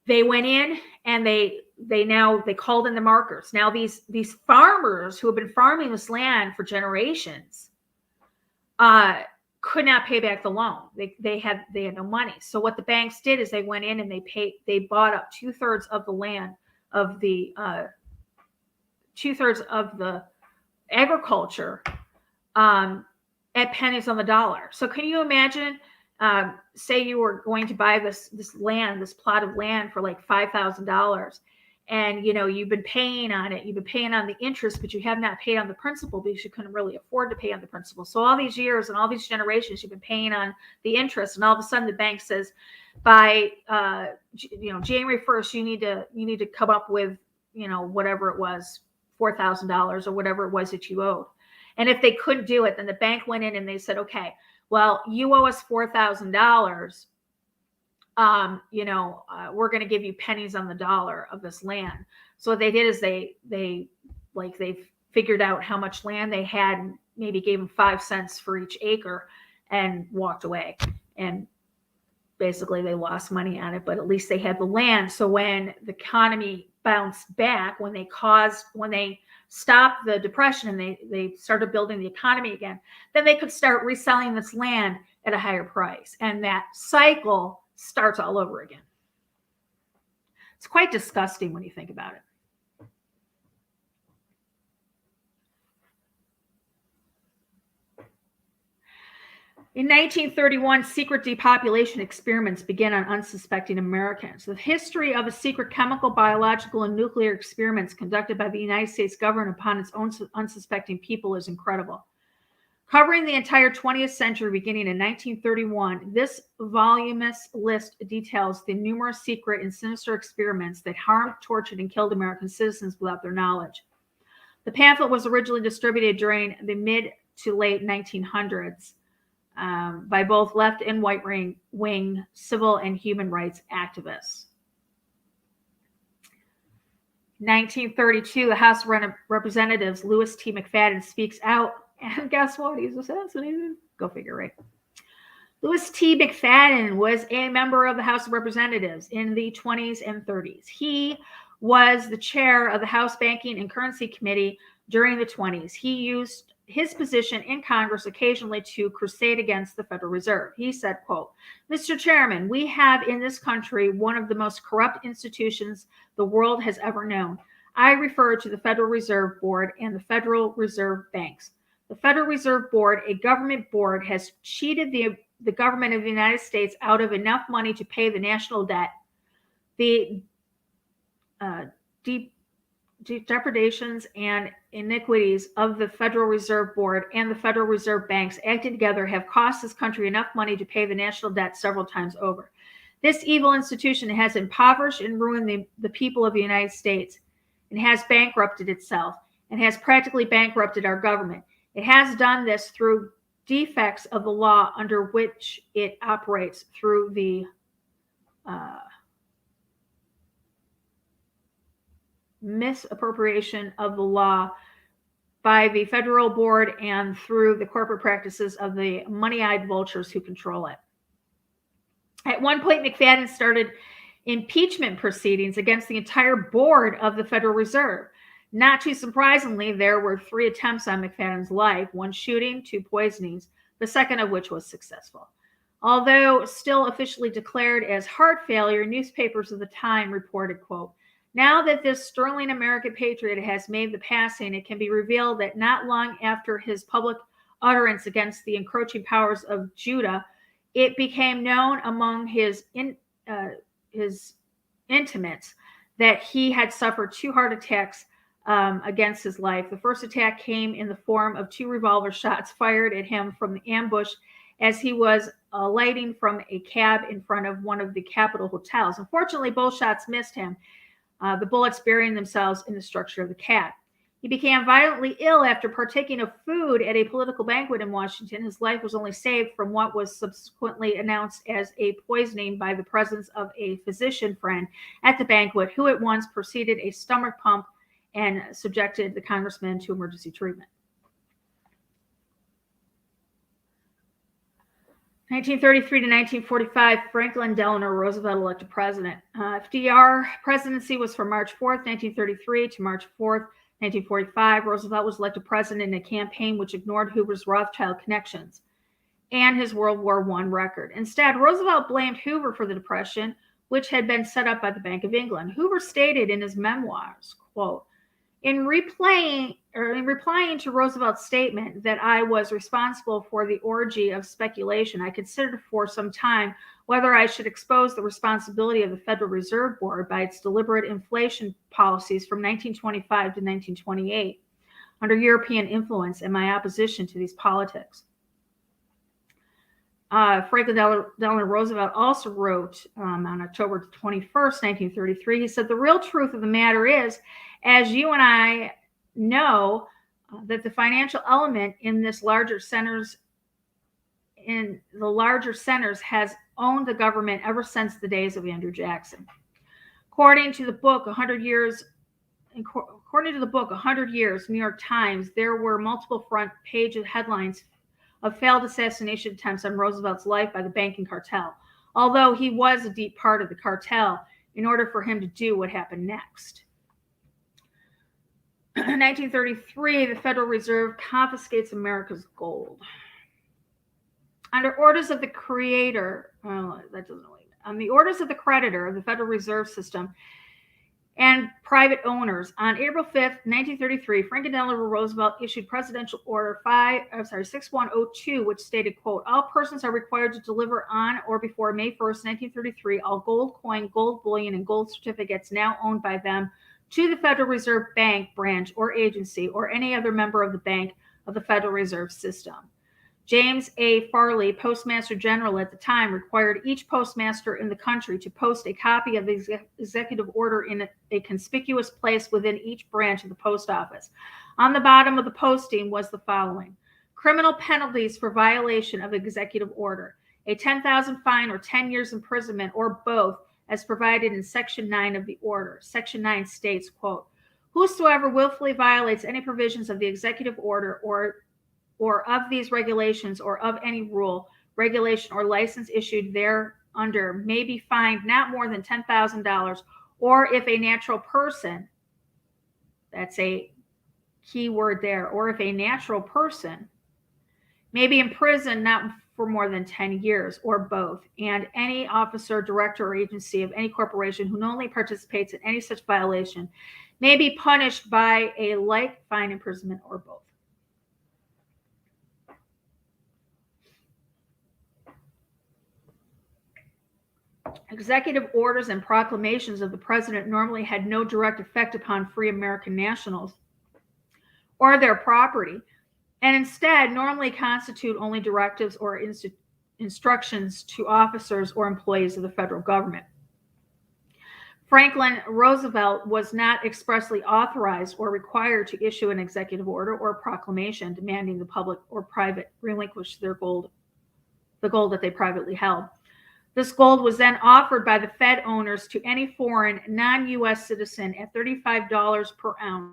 they went in and they called in the markers. Now these farmers who have been farming this land for generations could not pay back the loan. They had no money. So what the banks did is they went in and they bought up 2/3 of the land of the 2/3 of the agriculture at pennies on the dollar. So can you imagine? Say you were going to buy this plot of land for like $5,000, and you've been paying on it. You've been paying on the interest, but you have not paid on the principal because you couldn't really afford to pay on the principal. So all these years and all these generations, you've been paying on the interest, and all of a sudden the bank says, by January 1st, you need to come up with whatever it was, $4,000 or whatever it was that you owed. And if they couldn't do it, then the bank went in and they said, okay, well, you owe us $4,000. We're going to give you pennies on the dollar of this land. So what they did is they figured out how much land they had and maybe gave them 5 cents for each acre and walked away. And basically they lost money on it, but at least they had the land. So when the economy bounced back, when they stopped the depression and they started building the economy again, then they could start reselling this land at a higher price. And that cycle starts all over again. It's quite disgusting when you think about it. In 1931, secret depopulation experiments began on unsuspecting Americans. The history of the secret chemical, biological, and nuclear experiments conducted by the United States government upon its own unsuspecting people is incredible. Covering the entire 20th century beginning in 1931, this voluminous list details the numerous secret and sinister experiments that harmed, tortured, and killed American citizens without their knowledge. The pamphlet was originally distributed during the mid to late 1900s. By both left and right wing civil and human rights activists. 1932, the House of Representatives, Louis T. McFadden speaks out, and guess what? He's assassinated. Go figure, right? Louis T. McFadden was a member of the House of Representatives in the 20s and 30s. He was the chair of the House Banking and Currency Committee during the 20s. He used his position in Congress occasionally to crusade against the Federal Reserve. He said, quote, "Mr. Chairman, we have in this country one of the most corrupt institutions the world has ever known. I refer to the Federal Reserve Board and the Federal Reserve Banks. The Federal Reserve Board, a government board, has cheated the government of the United States out of enough money to pay the national debt. The depredations and iniquities of the Federal Reserve Board and the Federal Reserve Banks acting together have cost this country enough money to pay the national debt several times over. This evil institution has impoverished and ruined the people of the United States and has bankrupted itself and has practically bankrupted our government. It has done this through defects of the law under which it operates, through the misappropriation of the law by the federal board and through the corporate practices of the money-eyed vultures who control it." At one point, McFadden started impeachment proceedings against the entire board of the Federal Reserve. Not too surprisingly, there were 3 attempts on McFadden's life, 1 shooting, 2 poisonings, the second of which was successful. Although still officially declared as heart failure, newspapers of the time reported, quote, "Now that this sterling American patriot has made the passing, it can be revealed that not long after his public utterance against the encroaching powers of Judah, it became known among his intimates that he had suffered 2 heart attacks against his life. The first attack came in the form of 2 revolver shots fired at him from the ambush as he was alighting from a cab in front of one of the Capitol hotels. Unfortunately, both shots missed him, the bullets burying themselves in the structure of the cab. He became violently ill after partaking of food at a political banquet in Washington. His life was only saved from what was subsequently announced as a poisoning by the presence of a physician friend at the banquet, who at once proceeded a stomach pump and subjected the congressman to emergency treatment. 1933 to 1945, Franklin Delano Roosevelt elected president. FDR presidency was from March 4th, 1933 to March 4th, 1945. Roosevelt was elected president in a campaign which ignored Hoover's Rothschild connections and his World War I record. Instead, Roosevelt blamed Hoover for the Depression, which had been set up by the Bank of England. Hoover stated in his memoirs, quote, in replying to Roosevelt's statement that I was responsible for the orgy of speculation, I considered for some time whether I should expose the responsibility of the Federal Reserve Board by its deliberate inflation policies from 1925 to 1928 under European influence and my opposition to these politics. Franklin Delano Roosevelt also wrote on October 21st, 1933, he said, the real truth of the matter is, as you and I know, that the financial element in the larger centers has owned the government ever since the days of Andrew Jackson. According to the book 100 Years, New York Times, there were multiple front page headlines of failed assassination attempts on Roosevelt's life by the banking cartel, although he was a deep part of the cartel in order for him to do what happened next. 1933, the Federal Reserve confiscates America's gold. Under orders of the creator, that doesn't really, on the orders of the creditor of the Federal Reserve System and private owners, on April 5th, 1933, Franklin Delano Roosevelt issued Presidential Order 6102, which stated, quote, all persons are required to deliver on or before May 1st, 1933, all gold coin, gold bullion, and gold certificates now owned by them to the Federal Reserve Bank branch or agency or any other member of the Bank of the Federal Reserve System. James A. Farley, Postmaster General at the time, required each postmaster in the country to post a copy of the executive order in a conspicuous place within each branch of the post office. On the bottom of the posting was the following: criminal penalties for violation of executive order, a $10,000 fine or 10 years imprisonment or both, as provided in Section 9 of the order. Section 9 states, quote, whosoever willfully violates any provisions of the executive order or of these regulations or of any rule, regulation, or license issued thereunder may be fined not more than $10,000, or if a natural person, that's a key word there, or if a natural person may be imprisoned not for more than 10 years, or both, and any officer, director, or agency of any corporation who knowingly participates in any such violation may be punished by a like fine, imprisonment, or both. Executive orders and proclamations of the president normally had no direct effect upon free American nationals or their property, and instead normally constitute only directives or instructions to officers or employees of the federal government. Franklin Roosevelt was not expressly authorized or required to issue an executive order or proclamation demanding the public or private relinquish their gold, the gold that they privately held. This gold was then offered by the Fed owners to any foreign non-U.S. citizen at $35 per ounce.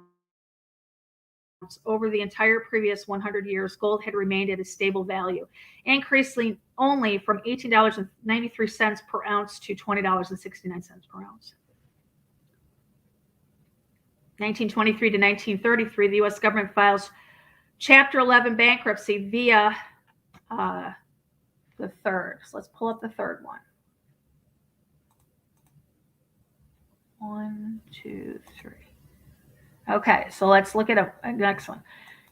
Over the entire previous 100 years, gold had remained at a stable value, increasing only from $18.93 per ounce to $20.69 per ounce. 1923 to 1933, the U.S. government files Chapter 11 bankruptcy via the third. So let's pull up the third one. 1, 2, 3. Okay, so let's look at the next one.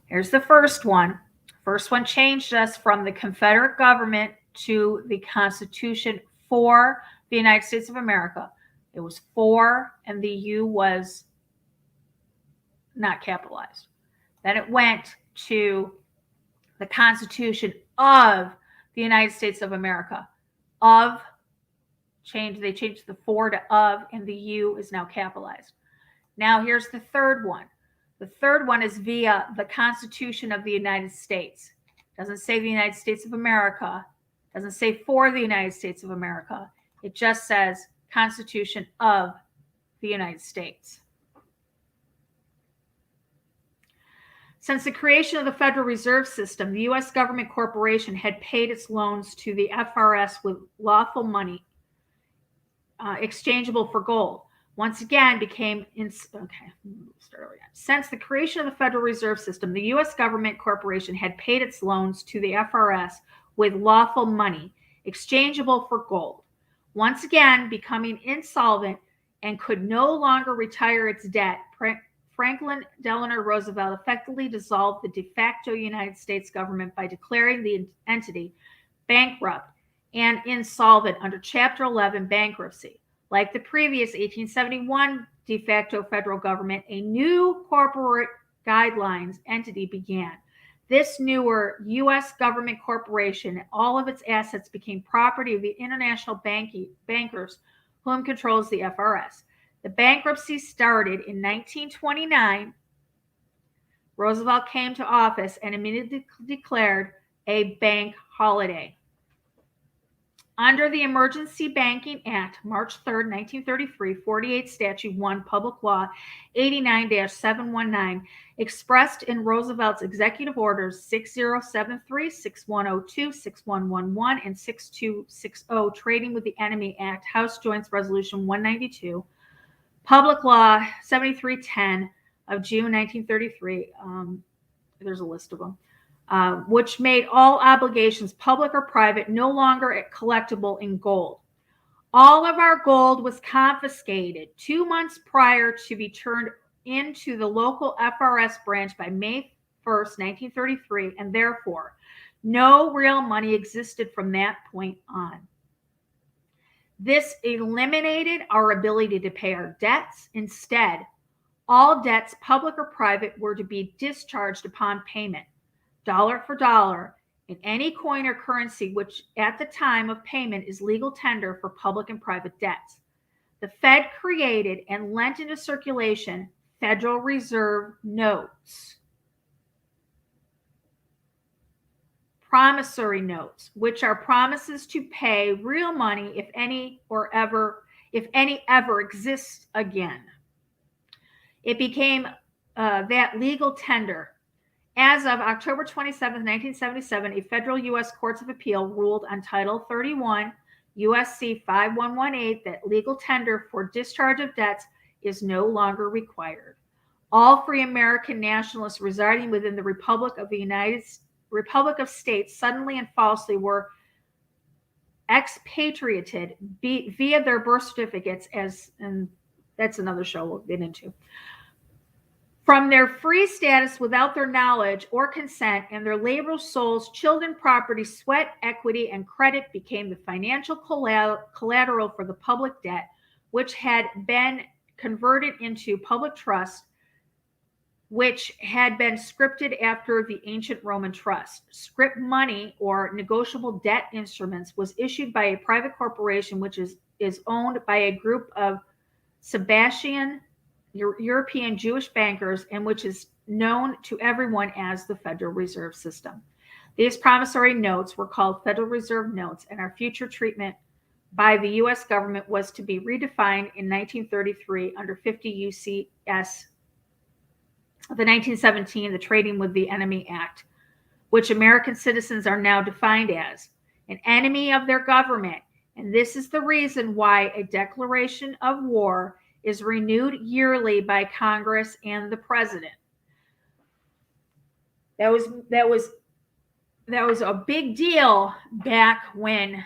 Here's the first one. First one changed us from the Confederate government to the Constitution for the United States of America. It was for, and the U was not capitalized. Then it went to the Constitution of the United States of America. Of, they changed the for to of, and the U is now capitalized. Now here's the third one. The third one is via the Constitution of the United States. Doesn't say the United States of America. Doesn't say for the United States of America. It just says Constitution of the United States. Since the creation of the Federal Reserve System, the U.S. government corporation had paid its loans to the FRS with lawful money exchangeable for gold. Once again, Since the creation of the Federal Reserve System, the U.S. government corporation had paid its loans to the FRS with lawful money exchangeable for gold. Once again, becoming insolvent and could no longer retire its debt, Franklin Delano Roosevelt effectively dissolved the de facto United States government by declaring the entity bankrupt and insolvent under Chapter 11 bankruptcy. Like the previous 1871 de facto federal government, a new corporate guidelines entity began. This newer U.S. government corporation, all of its assets became property of the international bankers whom controls the FRS. The bankruptcy started in 1929. Roosevelt came to office and immediately declared a bank holiday. Under the Emergency Banking Act, March 3, 1933, 48 Statute 1, Public Law 89-719, expressed in Roosevelt's executive orders 6073, 6102, 6111, and 6260, Trading with the Enemy Act, House Joint Resolution 192, Public Law 7310, of June 1933. There's a list of them. Which made all obligations, public or private, no longer collectible in gold. All of our gold was confiscated 2 months prior to be turned into the local FRS branch by May 1st, 1933, and therefore no real money existed from that point on. This eliminated our ability to pay our debts. Instead, all debts, public or private, were to be discharged upon payment, dollar for dollar, in any coin or currency which at the time of payment is legal tender for public and private debts. The Fed created and lent into circulation Federal Reserve notes, promissory notes, which are promises to pay real money if any ever exists again. It became that legal tender. As of October 27, 1977, a federal U.S. Courts of Appeal ruled on Title 31 U.S.C. 5118 that legal tender for discharge of debts is no longer required. All free American nationalists residing within the Republic of States suddenly and falsely were expatriated via their birth certificates, and that's another show we'll get into, from their free status without their knowledge or consent, and their labor, souls, children, property, sweat, equity, and credit became the financial collateral for the public debt, which had been converted into public trust, which had been scripted after the ancient Roman trust. Scrip money, or negotiable debt instruments, was issued by a private corporation which is owned by a group of Sebastian European Jewish bankers, and which is known to everyone as the Federal Reserve System. These promissory notes were called Federal Reserve notes, and our future treatment by the U.S. government was to be redefined in 1933 under 50 U.C.S. the 1917, the Trading with the Enemy Act, which American citizens are now defined as an enemy of their government. And this is the reason why a declaration of war is renewed yearly by Congress and the president. That was a big deal back when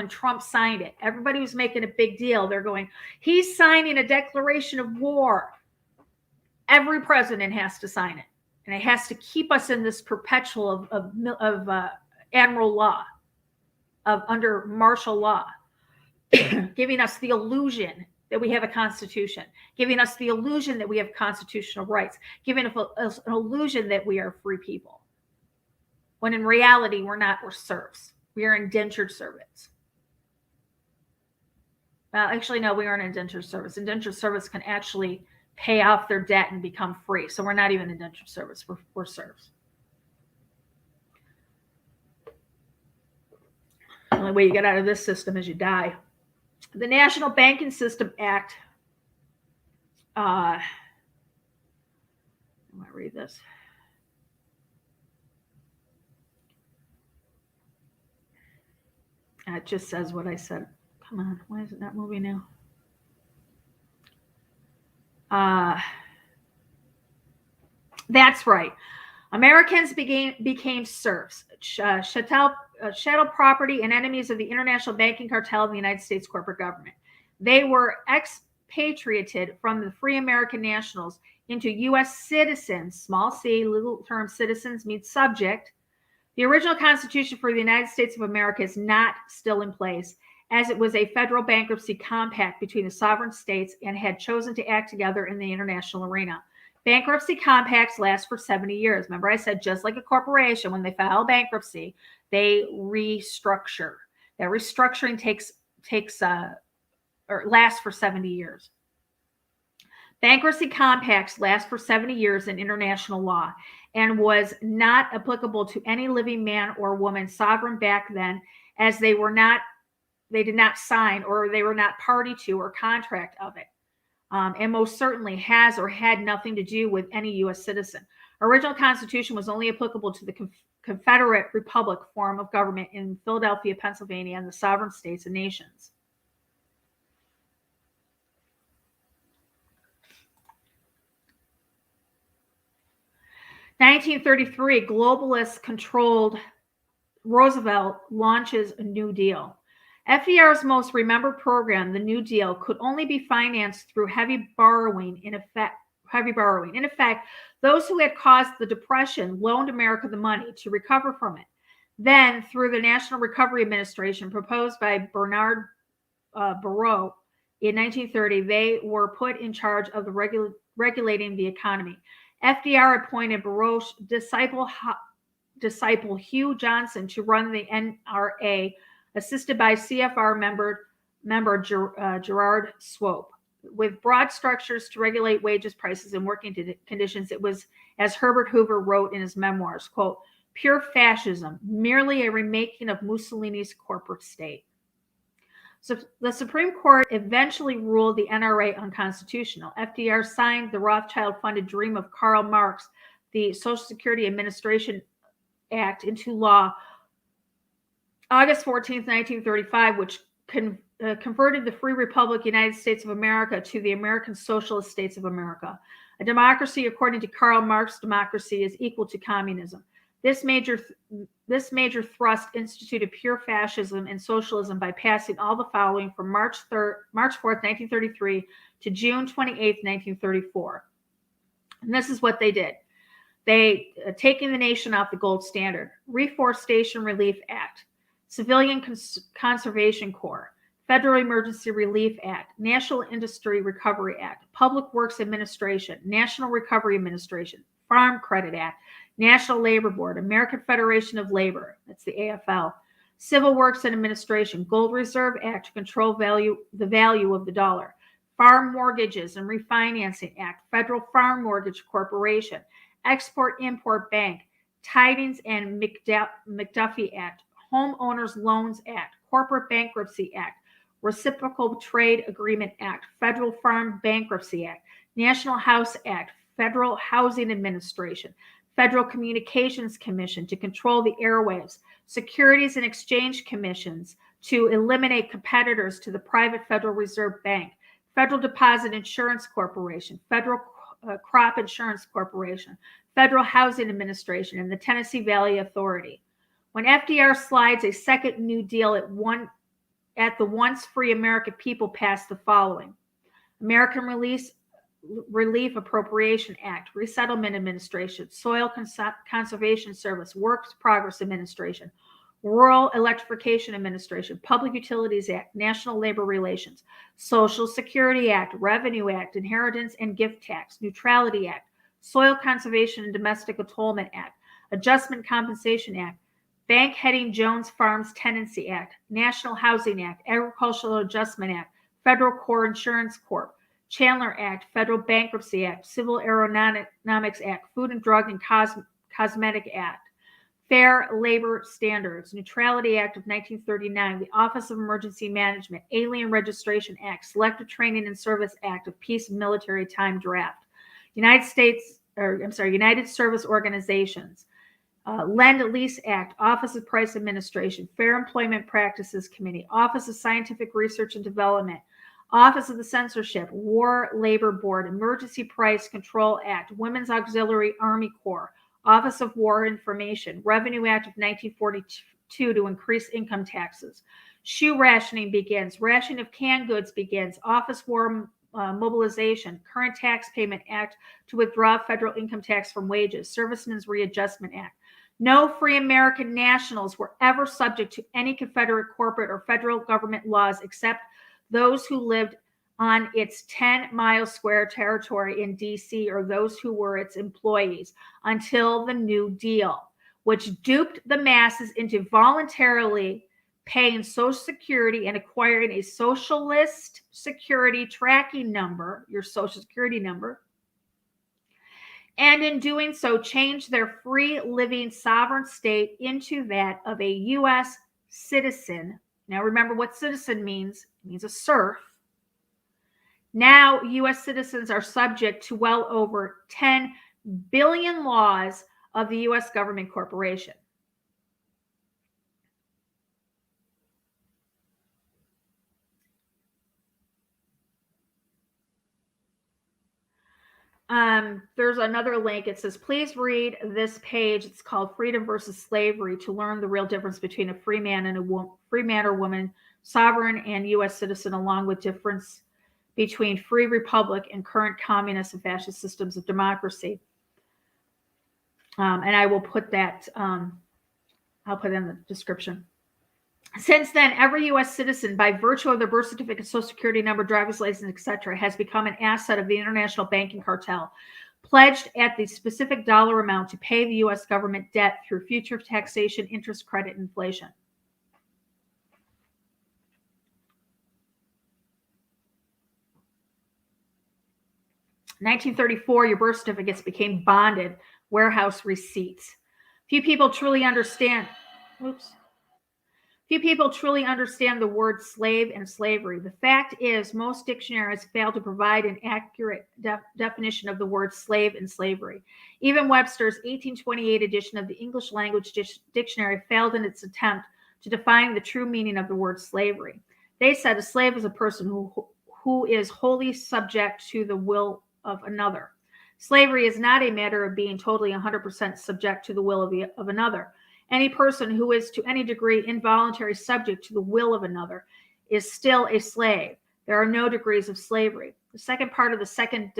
Trump signed it. Everybody was making a big deal. They're going, he's signing a declaration of war. Every president has to sign it, and it has to keep us in this perpetual of admiral law, of under martial law, giving us the illusion that we have a constitution, giving us the illusion that we have constitutional rights, giving us an illusion that we are free people, when in reality we're not. We're serfs. We are indentured servants. Well, actually, no, we aren't indentured servants. Indentured servants can actually pay off their debt and become free. So we're not even indentured servants. We're serfs. The only way you get out of this system is you die. The National Banking System Act. I want to read this. It just says what I said. Come on, why is it not moving now? That's right. Americans became serfs, chattel property, and enemies of the international banking cartel of the United States corporate government. They were expatriated from the free American nationals into U.S. citizens. Small c, legal term citizens means subject. The original Constitution for the United States of America is not still in place, as it was a federal bankruptcy compact between the sovereign states and had chosen to act together in the international arena. Bankruptcy compacts last for 70 years. Remember, I said just like a corporation, when they file bankruptcy, they restructure. That restructuring lasts for 70 years. Bankruptcy compacts last for 70 years in international law and was not applicable to any living man or woman sovereign back then, as they did not sign, or they were not party to or contract of it. And most certainly has or had nothing to do with any U.S. citizen. Original Constitution was only applicable to the Confederate Republic form of government in Philadelphia, Pennsylvania, and the sovereign states and nations. 1933, globalist controlled Roosevelt launches a New Deal. FDR's most remembered program, the New Deal, could only be financed through heavy borrowing. In effect, those who had caused the Depression loaned America the money to recover from it. Then, through the National Recovery Administration proposed by Bernard Baruch in 1930, they were put in charge of the regulating the economy. FDR appointed Baruch's disciple Hugh Johnson to run the NRA, assisted by CFR member Gerard Swope. With broad structures to regulate wages, prices, and working conditions, it was, as Herbert Hoover wrote in his memoirs, quote, pure fascism, merely a remaking of Mussolini's corporate state. So the Supreme Court eventually ruled the NRA unconstitutional. FDR signed the Rothschild-funded dream of Karl Marx, the Social Security Administration Act, into law August 14th, 1935, which converted the Free Republic United States of America to the American Socialist States of America. A democracy, according to Karl Marx, democracy is equal to communism. This major thrust instituted pure fascism and socialism by passing all the following from March 4th, 1933 to June 28th, 1934. And this is what they did. They taking the nation off the gold standard. Reforestation Relief Act, Civilian Conservation Corps, Federal Emergency Relief Act, National Industry Recovery Act, Public Works Administration, National Recovery Administration, Farm Credit Act, National Labor Board, American Federation of Labor, that's the AFL, Civil Works and Administration, Gold Reserve Act to control the value of the dollar, Farm Mortgages and Refinancing Act, Federal Farm Mortgage Corporation, Export-Import Bank, Tidings and McDuffie Act, Homeowners Loans Act, Corporate Bankruptcy Act, Reciprocal Trade Agreement Act, Federal Farm Bankruptcy Act, National House Act, Federal Housing Administration, Federal Communications Commission to control the airwaves, Securities and Exchange Commissions to eliminate competitors to the private Federal Reserve Bank, Federal Deposit Insurance Corporation, Federal Crop Insurance Corporation, Federal Housing Administration, and the Tennessee Valley Authority. When FDR slides a second New Deal at the once free American people passed the following: American Relief Appropriation Act, Resettlement Administration, Soil Conservation Service, Works Progress Administration, Rural Electrification Administration, Public Utilities Act, National Labor Relations, Social Security Act, Revenue Act, Inheritance and Gift Tax, Neutrality Act, Soil Conservation and Domestic Atonement Act, Adjustment Compensation Act, Bank Heading Jones Farms Tenancy Act, National Housing Act, Agricultural Adjustment Act, Federal Core Insurance Corp., Chandler Act, Federal Bankruptcy Act, Civil Aeronautics Act, Food and Drug and Cosmetic Act, Fair Labor Standards, Neutrality Act of 1939, the Office of Emergency Management, Alien Registration Act, Selective Training and Service Act of Peace and Military Time Draft, United Service Organizations, Lend-Lease Act, Office of Price Administration, Fair Employment Practices Committee, Office of Scientific Research and Development, Office of the Censorship, War Labor Board, Emergency Price Control Act, Women's Auxiliary Army Corps, Office of War Information, Revenue Act of 1942 to increase income taxes. Shoe rationing begins. Rationing of canned goods begins. Office War Mobilization, Current Tax Payment Act to withdraw federal income tax from wages. Servicemen's Readjustment Act. No free American nationals were ever subject to any Confederate corporate or federal government laws except those who lived on its 10-mile square territory in D.C. or those who were its employees until the New Deal, which duped the masses into voluntarily paying Social Security and acquiring a Socialist Security tracking number, your Social Security number, and in doing so changed their free living sovereign state into that of a U.S. citizen. Now remember what citizen means. It means a serf. Now U.S. citizens are subject to well over 10 billion laws of the U.S. government corporation. There's another link. It says, please read this page. It's called Freedom versus Slavery to learn the real difference between a free man and free man or woman, sovereign and U.S. citizen, along with difference between free republic and current communist and fascist systems of democracy. And I will put that, I'll put it in the description. Since then, every U.S. citizen, by virtue of their birth certificate, social security number, driver's license, etc., has become an asset of the international banking cartel, pledged at the specific dollar amount to pay the U.S. government debt through future taxation, interest, credit, and inflation. In 1934, your birth certificates became bonded warehouse receipts. Few people truly understand. Few people truly understand the word slave and slavery. The fact is, most dictionaries fail to provide an accurate definition of the word slave and slavery. Even Webster's 1828 edition of the English Language Dictionary failed in its attempt to define the true meaning of the word slavery. They said a slave is a person who is wholly subject to the will of another. Slavery is not a matter of being totally 100% subject to the will of another. Any person who is to any degree involuntary subject to the will of another is still a slave. There are no degrees of slavery. The second part of the second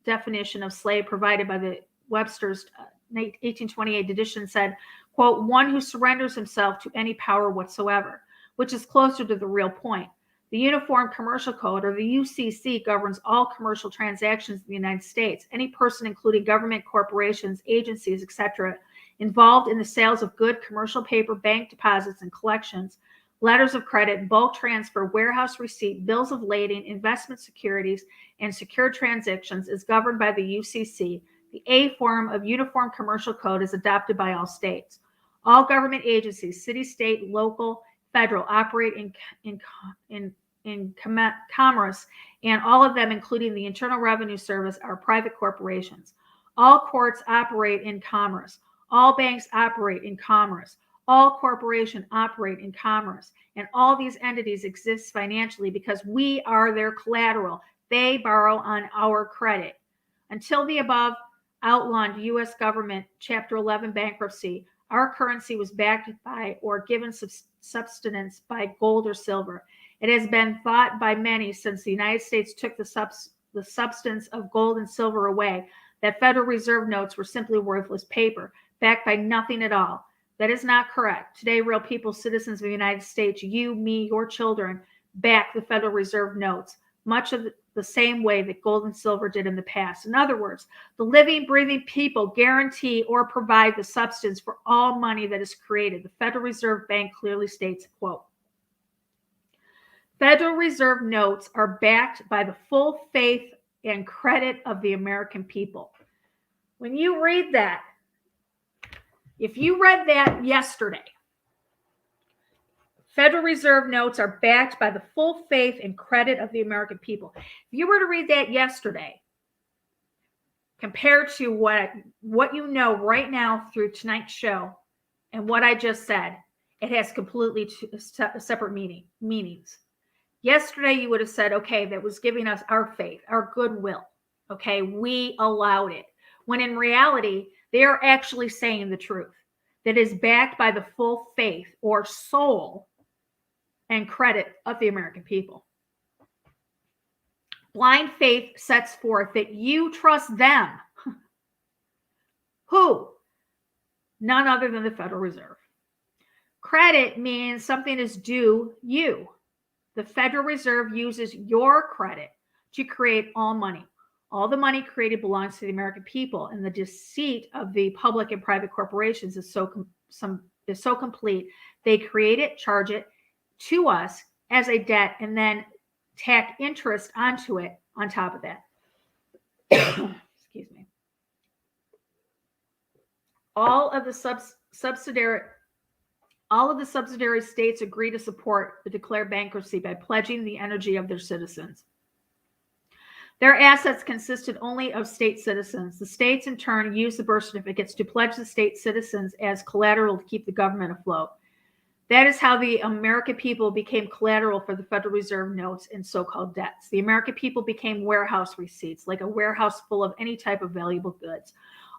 definition of slave provided by the Webster's 1828 edition said, quote, one who surrenders himself to any power whatsoever, which is closer to the real point. The Uniform Commercial Code, or the UCC, governs all commercial transactions in the United States. Any person, including government, corporations, agencies, etc., involved in the sales of good commercial paper, bank deposits and collections, letters of credit, bulk transfer, warehouse receipt, bills of lading, investment securities, and secured transactions is governed by the UCC. The A form of Uniform Commercial Code is adopted by all states. All government agencies, city, state, local, federal, operate in commerce, and all of them, including the Internal Revenue Service, are private corporations. All courts operate in commerce. All banks operate in commerce. All corporations operate in commerce. And all these entities exist financially because we are their collateral. They borrow on our credit. Until the above outlined U.S. government Chapter 11 bankruptcy, our currency was backed by or given subsistence by gold or silver. It has been thought by many since the United States took the substance of gold and silver away that Federal Reserve notes were simply worthless paper, backed by nothing at all. That is not correct. Today, real people, citizens of the United States, you, me, your children, back the Federal Reserve notes, much of the same way that gold and silver did in the past. In other words, the living, breathing people guarantee or provide the substance for all money that is created. The Federal Reserve Bank clearly states, quote, Federal Reserve notes are backed by the full faith and credit of the American people. When you read that, if you read that yesterday, Federal Reserve notes are backed by the full faith and credit of the American people. If you were to read that yesterday, compared to what you know right now through tonight's show and what I just said, it has completely separate meanings. Yesterday, you would have said, okay, that was giving us our faith, our goodwill. Okay, we allowed it. When in reality, they are actually saying the truth. That is backed by the full faith or soul and credit of the American people. Blind faith sets forth that you trust them. Who? None other than the Federal Reserve. Credit means something is due you. The Federal Reserve uses your credit to create all money. All the money created belongs to the American people, and the deceit of the public and private corporations is so complete. They create it, charge it to us as a debt, and then tack interest onto it on top of that. Excuse me. All of the subsidiary states agree to support the declared bankruptcy by pledging the energy of their citizens. Their assets consisted only of state citizens. The states, in turn, used the birth certificates to pledge the state citizens as collateral to keep the government afloat. That is how the American people became collateral for the Federal Reserve notes and so-called debts. The American people became warehouse receipts, like a warehouse full of any type of valuable goods.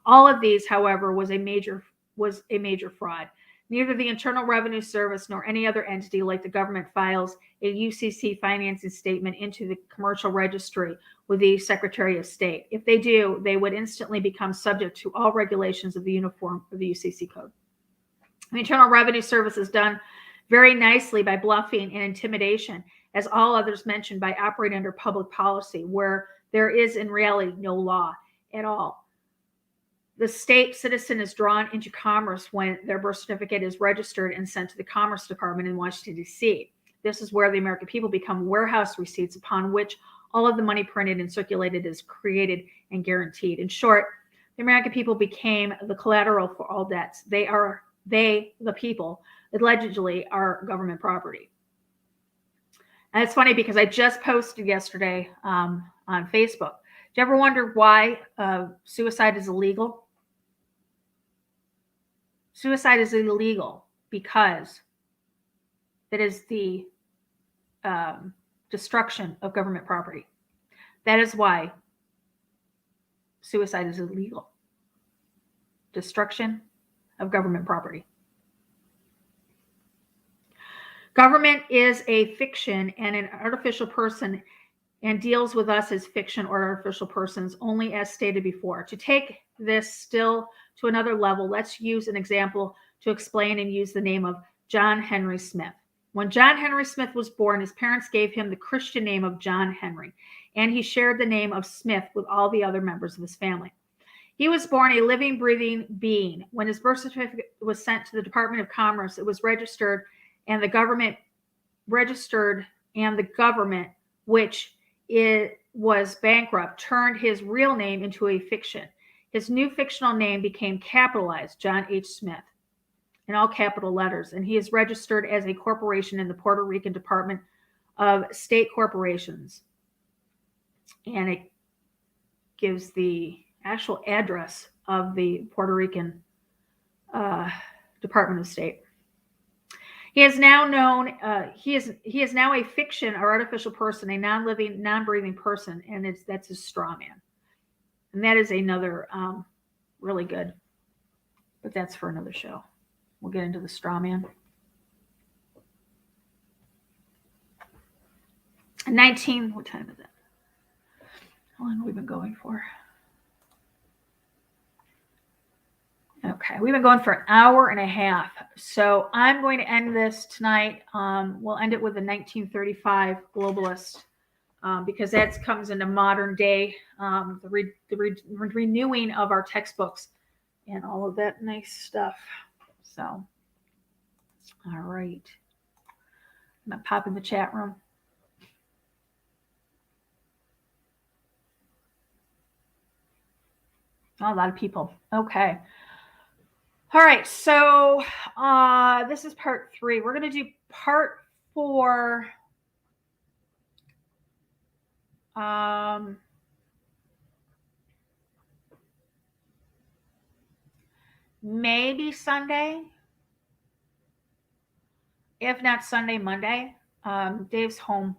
All of these, however, was a major fraud. Neither the Internal Revenue Service nor any other entity like the government files a UCC financing statement into the commercial registry with the Secretary of State. If they do, they would instantly become subject to all regulations of the uniform of the UCC code. The Internal Revenue Service is done very nicely by bluffing and intimidation, as all others mentioned, by operating under public policy, where there is in reality no law at all. The state citizen is drawn into commerce when their birth certificate is registered and sent to the Commerce Department in Washington, D.C. This is where the American people become warehouse receipts upon which all of the money printed and circulated is created and guaranteed. In short, the American people became the collateral for all debts. The people, allegedly are government property. And it's funny because I just posted yesterday on Facebook. Do you ever wonder why suicide is illegal? Suicide is illegal because it is the destruction of government property. That is why suicide is illegal. Destruction of government property. Government is a fiction and an artificial person and deals with us as fiction or artificial persons only as stated before. To take this still to another level, let's use an example to explain and use the name of John Henry Smith. When John Henry Smith was born, his parents gave him the Christian name of John Henry, and he shared the name of Smith with all the other members of his family. He was born a living, breathing being. When his birth certificate was sent to the Department of Commerce, it was registered, and the government, which it was bankrupt, turned his real name into a fiction. His new fictional name became capitalized, John H. Smith, in all capital letters, and he is registered as a corporation in the Puerto Rican Department of State Corporations. And it gives the actual address of the Puerto Rican Department of State. He is now known. He is now a fiction or artificial person, a non-living, non-breathing person, and that's his straw man. And that is another really good, but that's for another show. We'll get into the straw man. 19. What time is it? How long have we been going for? Okay, we've been going for an hour and a half. So I'm going to end this tonight. We'll end it with the 1935 globalist because that comes into modern day, the renewing of our textbooks and all of that nice stuff. So, all right. I'm going to pop in the chat room. Oh, a lot of people. Okay. All right, so this is part 3. We're going to do part 4. Maybe Sunday. If not Sunday, Monday. Dave's home.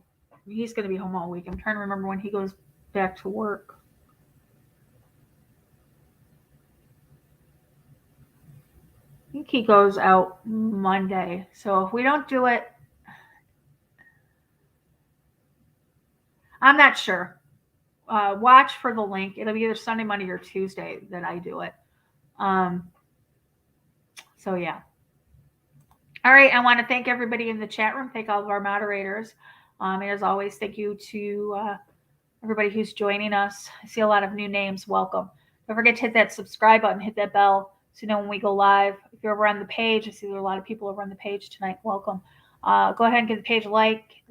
He's going to be home all week. I'm trying to remember when he goes back to work. I think he goes out Monday. So if we don't do it, I'm not sure. Watch for the link. It'll be either Sunday, Monday, or Tuesday that I do it. So yeah. All right. I want to thank everybody in the chat room. Thank all of our moderators. And as always, thank you to everybody who's joining us. I see a lot of new names. Welcome. Don't forget to hit that subscribe button, hit that bell so you know when we go live. If you're over on the page, I see there are a lot of people over on the page tonight. Welcome. Go ahead and give the page a like,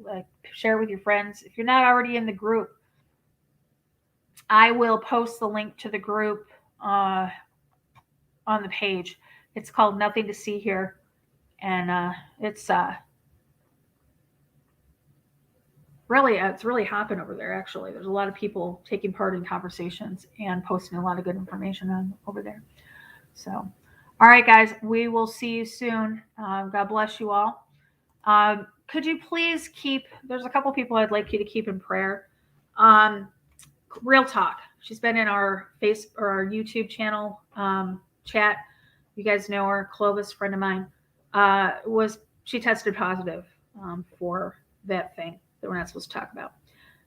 share it with your friends. If you're not already in the group, I will post the link to the group on the page. It's called Nothing to See Here. And it's really hopping over there, actually. There's a lot of people taking part in conversations and posting a lot of good information on over there. So, all All right, guys, we will see you soon. God bless you all. Could you please there's a couple people I'd like you to keep in prayer. Real Talk. She's been in our our YouTube channel chat. You guys know her, Clovis, friend of mine. She tested positive for that thing that we're not supposed to talk about.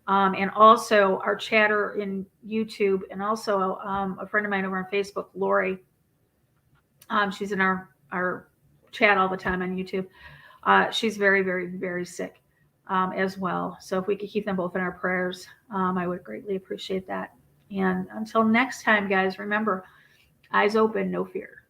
And also our chatter in YouTube, and also a friend of mine over on Facebook, Lori. She's in our chat all the time on YouTube. She's very, very, very sick as well. So if we could keep them both in our prayers, I would greatly appreciate that. And until next time, guys, remember, eyes open, no fear.